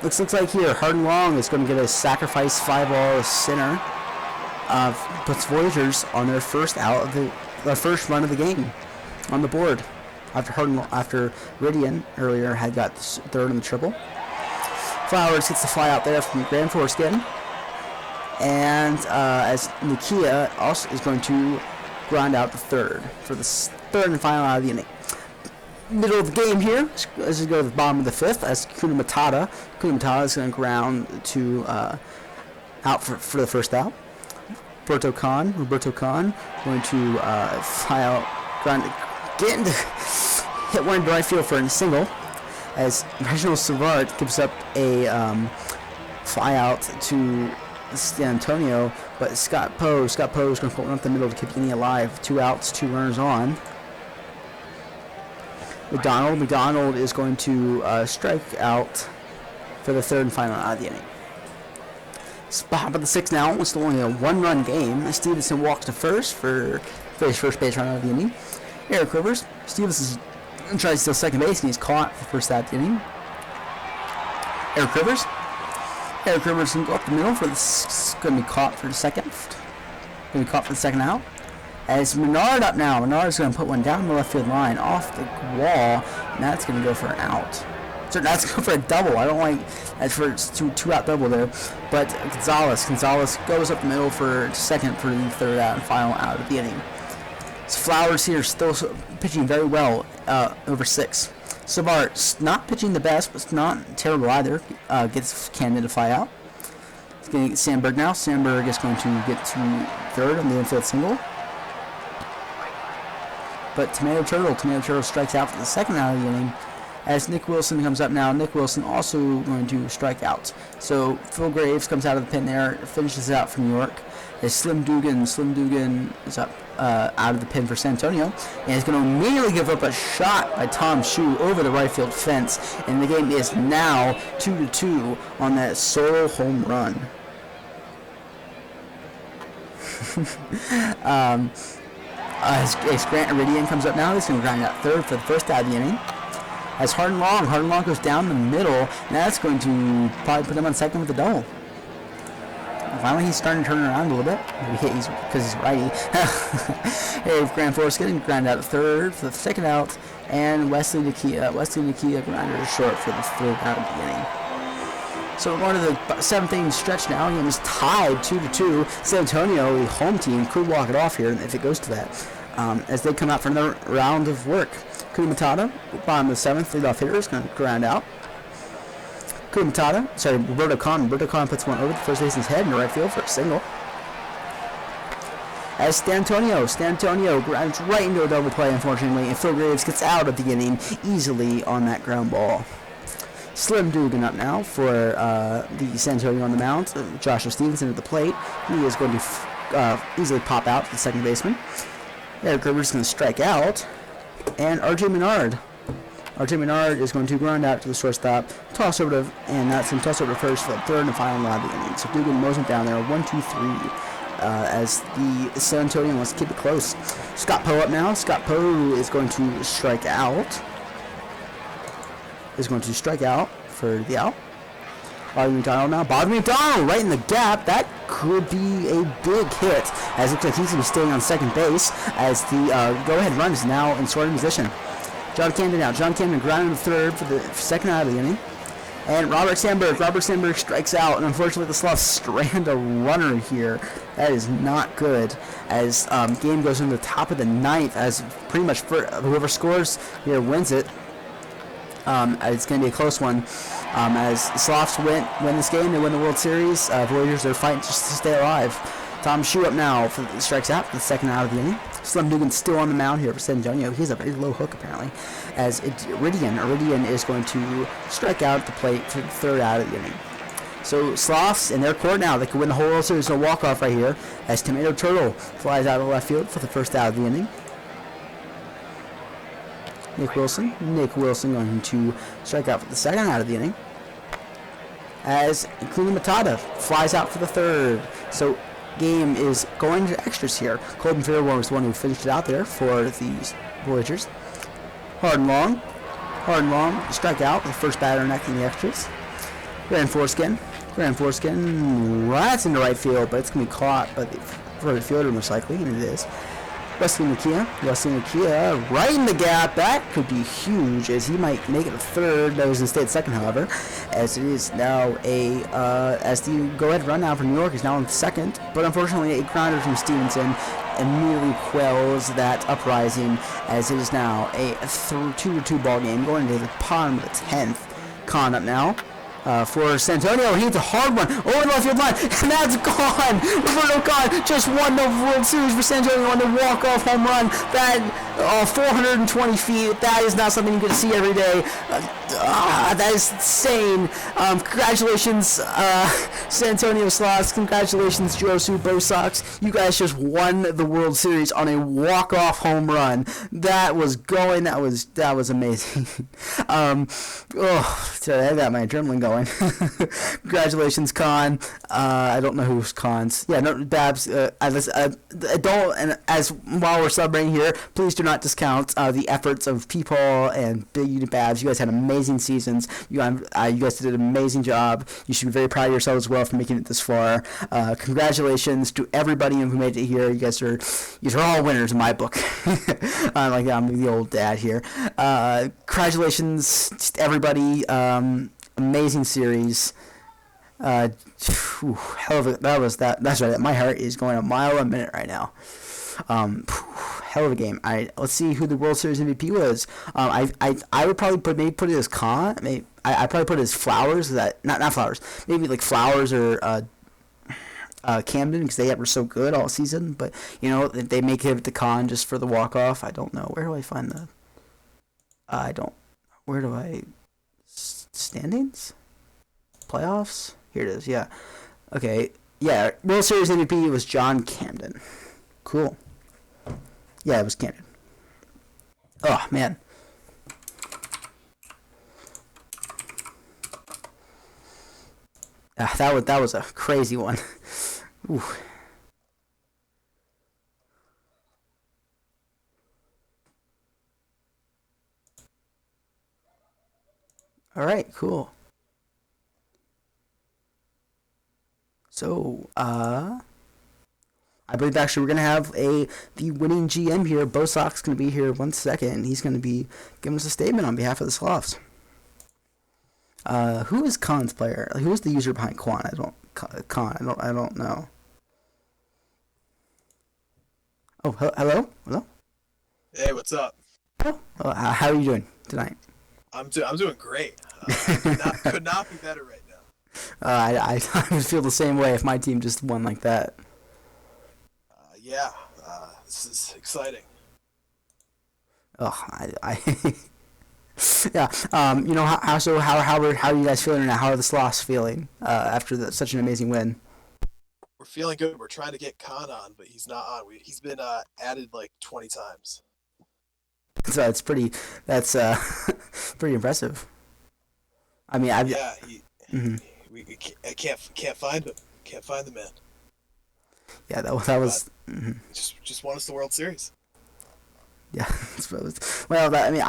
Looks like here, Hardin Long is going to get a sacrifice fly ball center. Puts Voyagers on their first out of the first run of the game on the board. After Ridian earlier had got third in the triple. Flowers gets the fly out there from Grand Foreskin. And as Nikia also is going to ground out the third for the third and final out of the inning. Middle of the game here, as we go to the bottom of the fifth, as Kuna Matata is going to ground to out for the first out. Roberto Khan going to fly out, ground, hit one to right field for a single, as Reginald Savard gives up a fly out to San Antonio, but Scott Poe is going to put one up the middle to keep the inning alive. 2 outs, 2 runners on. McDonald is going to strike out for the third and final out of the inning. Spot of the sixth now. It's only a 1-run game. Stevenson walks to first for his first base run out of the inning. Eric Rivers. Stevenson tries to steal second base, and he's caught for the first out of the inning. Eric Rivers can go up the middle for the. Going to be caught for the second. Out. As Menard up now. Menard's going to put one down the left field line off the wall, and that's going to go for an out. So that's going for a double. I don't like that's for a two-out double there. But Gonzalez goes up the middle for second for the third out and final out of the inning. So Flowers here still pitching very well over 6. Savard not pitching the best, but it's not terrible either. Gets Canada to fly out. He's going to get Sandberg now. Sandberg is going to get to third on the infield single. But Tomato Turtle strikes out for the second out of the inning. As Nick Wilson comes up now, Nick Wilson also going to strike out. So Phil Graves comes out of the pen there, finishes it out for New York. As Slim Dugan is up out of the pen for San Antonio, and is going to immediately give up a shot by Tom Shue over the right field fence, and the game is now 2-2 on that solo home run. As Grant Iridian comes up now, he's going to grind out third for the first out of the inning. As Hardin Long goes down the middle, and that's going to probably put him on second with a double. Finally, he's starting to turn around a little bit. Maybe he's because he's righty. Hey, Grand Forest getting ground out third for the second out, and Wesley Nikia grounded to short for the third out of the inning. So we're going to the seventh inning stretch now. Game is tied 2-2. San Antonio, the home team, could walk it off here if it goes to that. As they come out for another round of work. Kumatata, bottom of the seventh, leadoff hitter is going to ground out. Roberto Khan puts one over the first baseman's head in the right field for a single. As Stantonio grounds right into a double play, unfortunately, and Phil Graves gets out of the inning easily on that ground ball. Slim Dugan up now for the San Antonio on the mound. Joshua Stevenson at the plate. He is going to easily pop out to the second baseman. Eric Rivers is going to strike out. And R.J. Menard Artem Menard is going to ground out to the shortstop, toss over to, and that's going to toss over to first for the third and final out of the inning. So Dugan mows him down there, 1-2-3, as the San Antonio wants to keep it close. Scott Poe up now. Scott Poe is going to strike out. For the out. Bobby McDonald now. Bobby McDonald right in the gap. That could be a big hit, as it looks like he's going to be staying on second base, as the go-ahead run is now in scoring position. John Camden now. John Camden grounded to third for the second out of the inning. And Robert Sandberg strikes out, and unfortunately the Slavs strand a runner here. That is not good, as game goes into the top of the ninth, as pretty much whoever scores here wins it. It's going to be a close one. As the Slavs win this game, they win the World Series. Voyagers are fighting just to stay alive. Tom Shue up now for the strikes out for the second out of the inning. Slim Dugan still on the mound here for San Antonio. He has a very low hook apparently, as Iridian is going to strike out at the plate for the third out of the inning. So Slavs in their court now. They could win the whole World Series in a walk-off right here, as Tomato Turtle flies out of left field for the first out of the inning. Nick Wilson going to strike out for the second out of the inning, as Cluny Matata flies out for the third. So game is going to extras here. Colton Fairborn was the one who finished it out there for the Voyagers. Hard and long, strike out with the first batter neck in the extras. Grand Foreskin, that's into right field, but it's going to be caught by the right fielder most likely, and it is. Wesley Nakia right in the gap. That could be huge, as he might make it a third. That was going to stay at second, however, as it is now as the go-ahead run now for New York is now in second. But unfortunately, a grounder from Stevenson immediately quells that uprising, as it is now a 2-2 ball game going into the bottom of the 10th. Kahn up now. For San Antonio, he hits a hard one over the left field line, and that's gone. Roberto Kahn just won the World Series for San Antonio on the walk-off home run. That 420 feet. That is not something you get to see every day. That is insane. Congratulations, San Antonio Slavs. Congratulations, Josu Bo Sox. You guys just won the World Series on a walk-off home run. That was going. That was amazing. I got my adrenaline going. Congratulations, Con. I don't know who's Cons. Yeah, no, Babs. Don't. And as while we're celebrating here, please do not discount the efforts of people and Big Babs. You guys had amazing seasons. You guys did an amazing job. You should be very proud of yourselves as well for making it this far. Congratulations to everybody who made it here. You guys are all winners in my book. I'm the old dad here. Congratulations to everybody. Amazing series. Hell of a, that's right. My heart is going a mile a minute right now. Hell of a game. Let's see who the World Series MVP was. I would probably put it as Con. I probably put it as Flowers. Not Flowers. Maybe like Flowers or Camden, because they were so good all season. But they may give it to Con just for the walk off. I don't know. Where do I find the? Where do I? Standings? Playoffs? Here it is, yeah. Okay, yeah, World Series MVP was John Camden. Cool. Yeah, it was Camden. Oh, man. That was a crazy one. Ooh. All right, cool. So, I believe actually we're gonna have the winning GM here. Bo Sox gonna be here 1 second. He's gonna be giving us a statement on behalf of the Slavs. Who is Khan's player? Who is the user behind Quan? I don't know. Oh, hello. Hey, what's up? Oh, how are you doing tonight? I'm doing great. Could not be better right now. I would feel the same way if my team just won like that. Yeah, this is exciting. Oh, yeah. How are you guys feeling now? How are the Slavs feeling after such an amazing win? We're feeling good. We're trying to get Khan on, but he's not on. He's been added like 20 times. So it's pretty. That's pretty impressive. I mean, I've. Yeah, Mhm. I can't find him. Can't find the man. Yeah, that But was. Mhm. just won us the World Series. Yeah, I suppose. Well, I mean,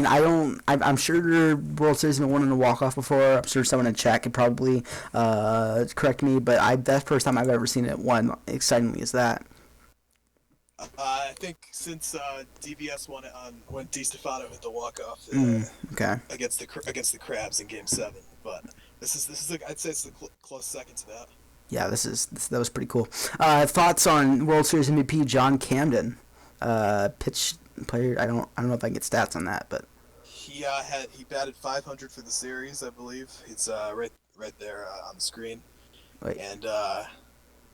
I don't. I'm sure World Series has been won in a walk off before. I'm sure someone in chat could probably correct me, but that's the first time I've ever seen it won excitingly as that. I think since DBS won it on when DiStefano hit the walk off Okay. against the Crabs in Game 7, but this is I'd say it's the close second to that. Yeah, that was pretty cool. Thoughts on World Series MVP John Camden, pitch player. I don't know if I can get stats on that, but He batted 500 for the series, I believe. It's right there on the screen, wait, and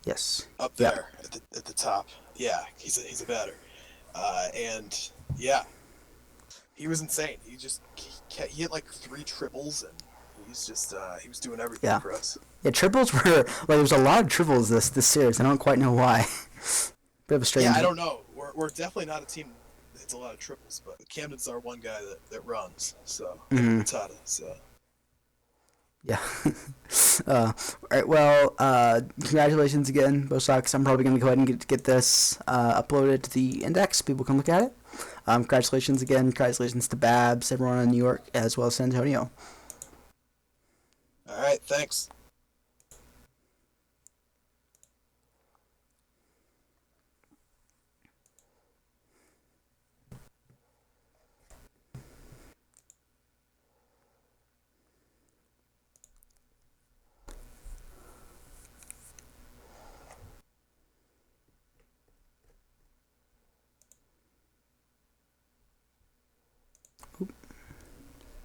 yes, up yeah, there at the top. Yeah, he's a batter, and yeah, he was insane. He hit like 3 triples, and he was doing everything yeah, for us. yeah. Triples were well. There was a lot of triples this series. I don't quite know why. Bit of a Yeah, strange. I don't know. We're definitely not a team that hits a lot of triples, but Camden's our one guy that runs. So Mhm. Tata. So Yeah. All right. Well, congratulations again, Bo Sox. I'm probably going to go ahead and get this uploaded to the index. People can look at it. Congratulations again. Congratulations to Babs, everyone in New York, as well as San Antonio. all right, thanks.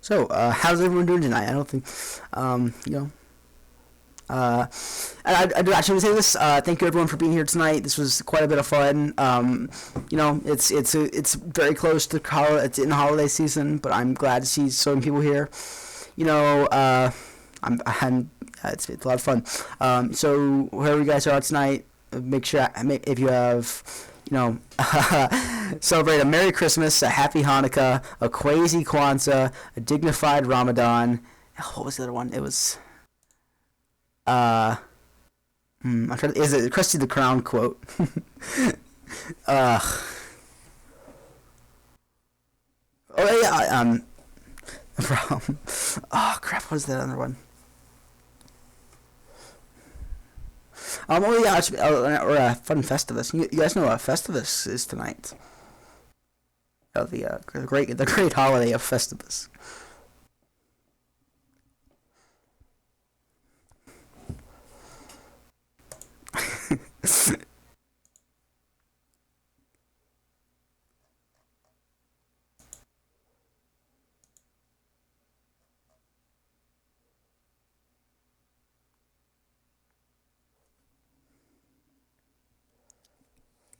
So, how's everyone doing tonight? I don't think, you know. And I do actually say this. Thank you everyone for being here tonight. This was quite a bit of fun. You know, it's very close to it's in holiday season, but I'm glad to see so many people here. You know, I'm it's a lot of fun. So wherever you guys are tonight, make sure if you have, you know, celebrate a Merry Christmas, a Happy Hanukkah, a crazy Kwanzaa, a dignified Ramadan. What was the other one? It was uh, I'm trying. Is it Krusty the Crown quote? uh, oh yeah. From. Oh crap! What was that other one? Oh yeah, or Fun Festivus. You guys know what Festivus is tonight? Oh, the great holiday of Festivus.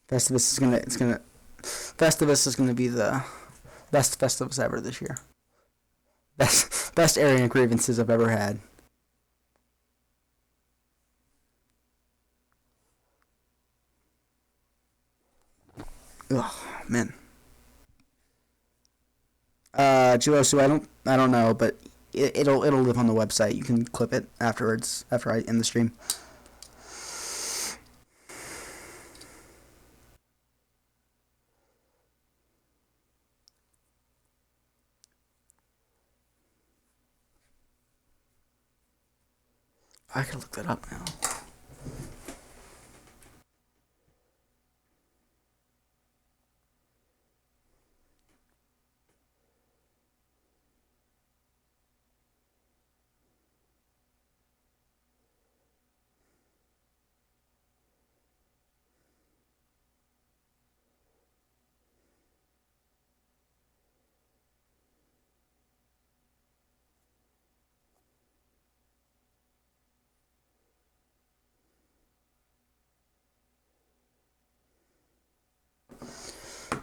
Festivus is gonna be the best Festivus ever this year. Best airing grievances I've ever had. Oh man. Jirosu, I don't know, but it'll live on the website. You can clip it afterwards after I end the stream. I can look that up now.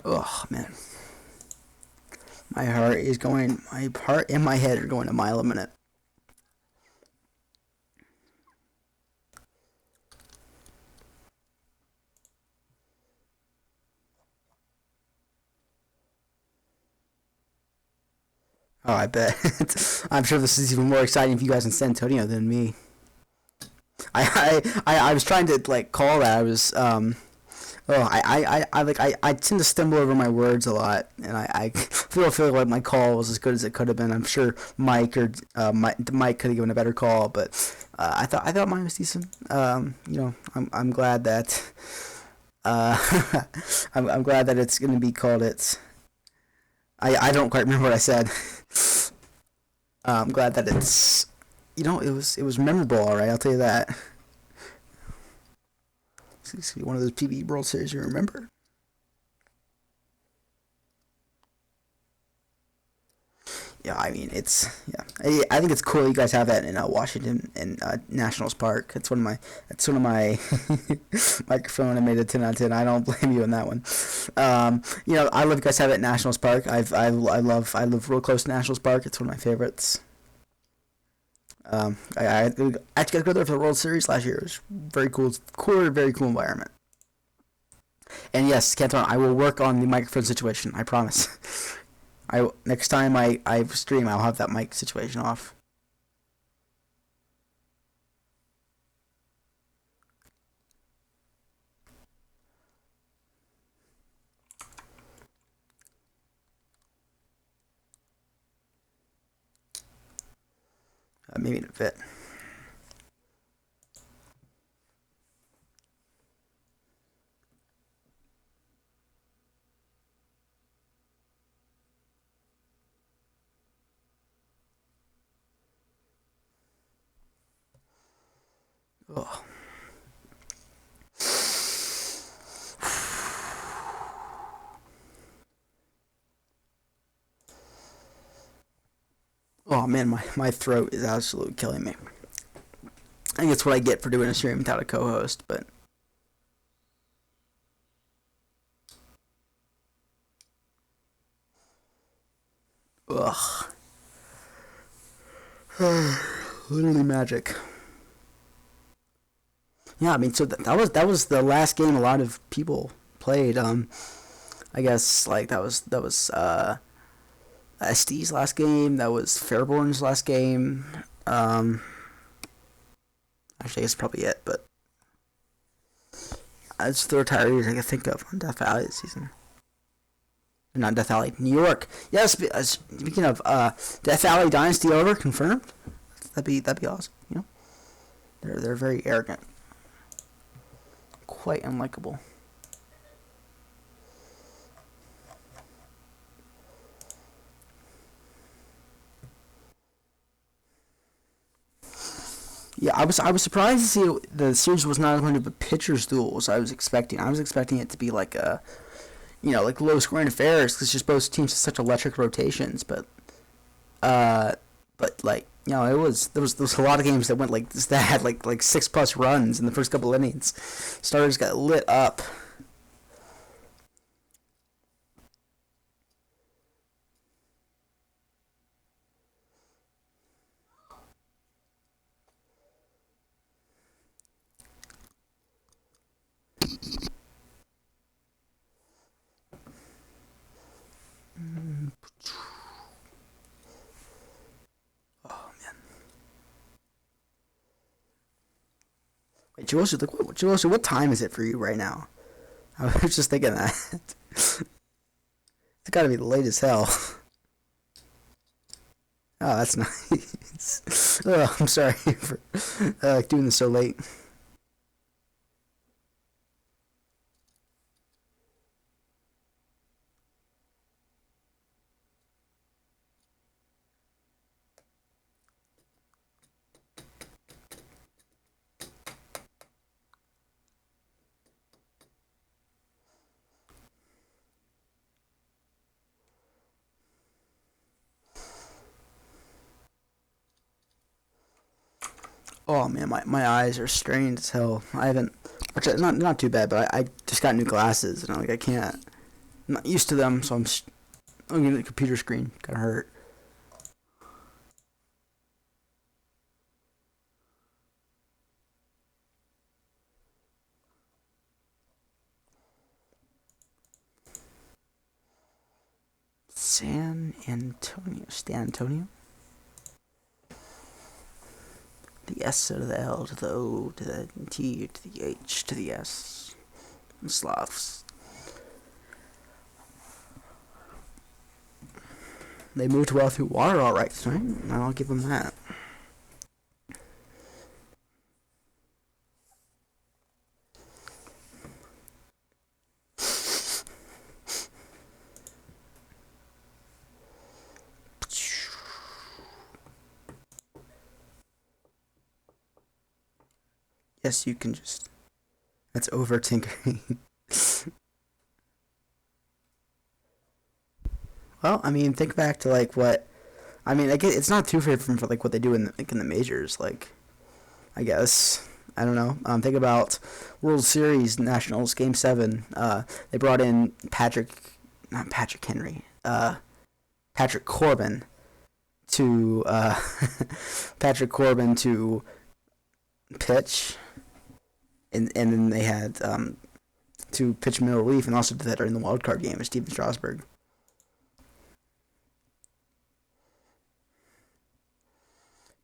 Oh man, my heart and my head are going a mile a minute. Oh, I bet. I'm sure this is even more exciting for you guys in San Antonio than me. I was trying to like call that. I was oh I tend to stumble over my words a lot, and I feel like my call was as good as it could have been. I'm sure Mike could have given a better call, but I thought mine was decent. I'm glad that uh, I'm glad that it's gonna be called it. I don't quite remember what I said. I'm glad that it's it was memorable. All right, I'll tell you that. It's gonna be one of those PBE World Series you remember. Yeah, I mean it's yeah. I think it's cool you guys have that in Washington and Nationals Park. That's one of my microphone. I made a 10 out of 10. I don't blame you on that one. I love you guys have it at Nationals Park. I live real close to Nationals Park. It's one of my favorites. I actually got to go there for the World Series last year. It was very cool, very cool environment. And yes, Canton, I will work on the microphone situation. I promise. Next time I stream, I'll have that mic situation off. Maybe in a bit. Oh, oh man, my throat is absolutely killing me. I think it's what I get for doing a stream without a co-host. But ugh, literally magic. Yeah, I mean, so that was the last game a lot of people played. I guess like that was SD's last game. That was Fairborn's last game. Um, actually, I guess probably it. But that's the retirees I can think of on Death Valley this season. Not Death Valley, New York. Yes. Speaking of Death Valley Dynasty over confirmed. That'd be awesome. They're very arrogant, quite unlikable. Yeah, I was surprised to see the series was not as much of a pitcher's duel as I was expecting. I was expecting it to be like like low scoring affairs because just both teams have such electric rotations. Uh, but like there was a lot of games that went like this that had like 6+ runs in the first couple innings. Starters got lit up. Oh man, wait, Jewel, what time is it for you right now? I was just thinking that. It's got to be late as hell. Oh, that's nice. Oh, I'm sorry for doing this so late. Oh man, my eyes are strained as hell. I haven't, which is not too bad, but I just got new glasses and I can't. I'm not used to them, so I'm looking at the computer screen. Kind of hurt. San Antonio. Stan Antonio. The S to the L to the O to the T to the H to the S. Slavs. They moved well through water, all right, right? I'll give them that. Yes, you can just. That's over tinkering. Well, I mean, think back to like what. I mean, I get it's not too far from like what they do in in the majors. Like, I guess I don't know. Think about World Series Nationals Game 7. They brought in not Patrick Henry. Patrick Corbin to Patrick Corbin to pitch, and then they had to pitch middle relief, and also did that during the wild card game with Steven Strasburg.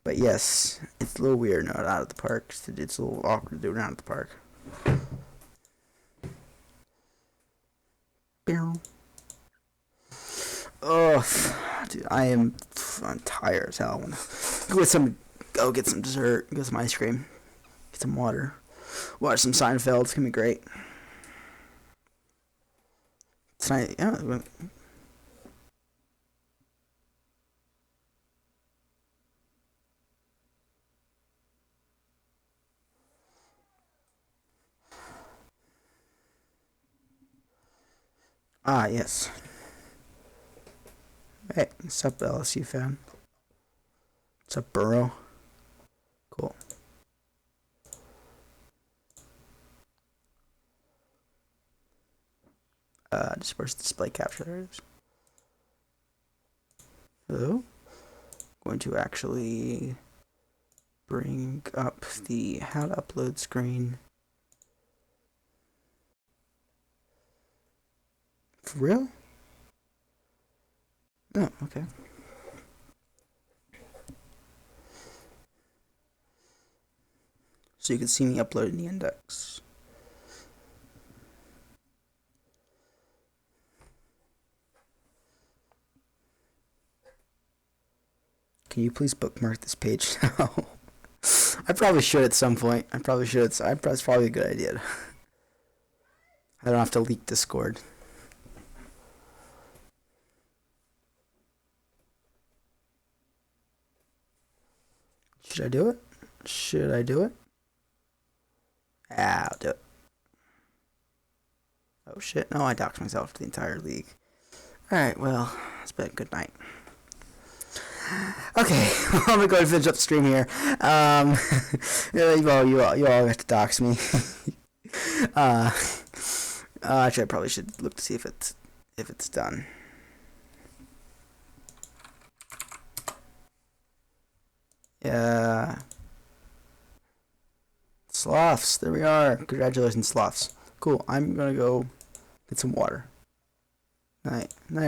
But yes, it's a little weird not out of the park. It's a little awkward to do it out of the park. Oh, dude, I'm tired as hell. I want to go get some dessert, get some ice cream, get some water, watch some Seinfeld. It's gonna be great. Tonight, yeah. Ah, yes. Hey, what's up, LSU fan? What's up, Burrow? Cool. Disperse display capture. There it is. Hello? Going to actually bring up the how to upload screen. For real? Oh, okay. So you can see me uploading the index. Can you please bookmark this page now? I probably should at some point. I probably should. That's probably a good idea. I don't have to leak Discord. Should I do it? Should I do it? I'll do it. Oh shit, no, I doxed myself to the entire league. Alright, well, it's been a good night. Okay, I'm gonna go ahead and finish up the stream here. You all have to dox me. Actually, I probably should look to see if it's done. Yeah. Sloths, there we are. Congratulations, sloths. Cool, I'm gonna go get some water. Night. Night.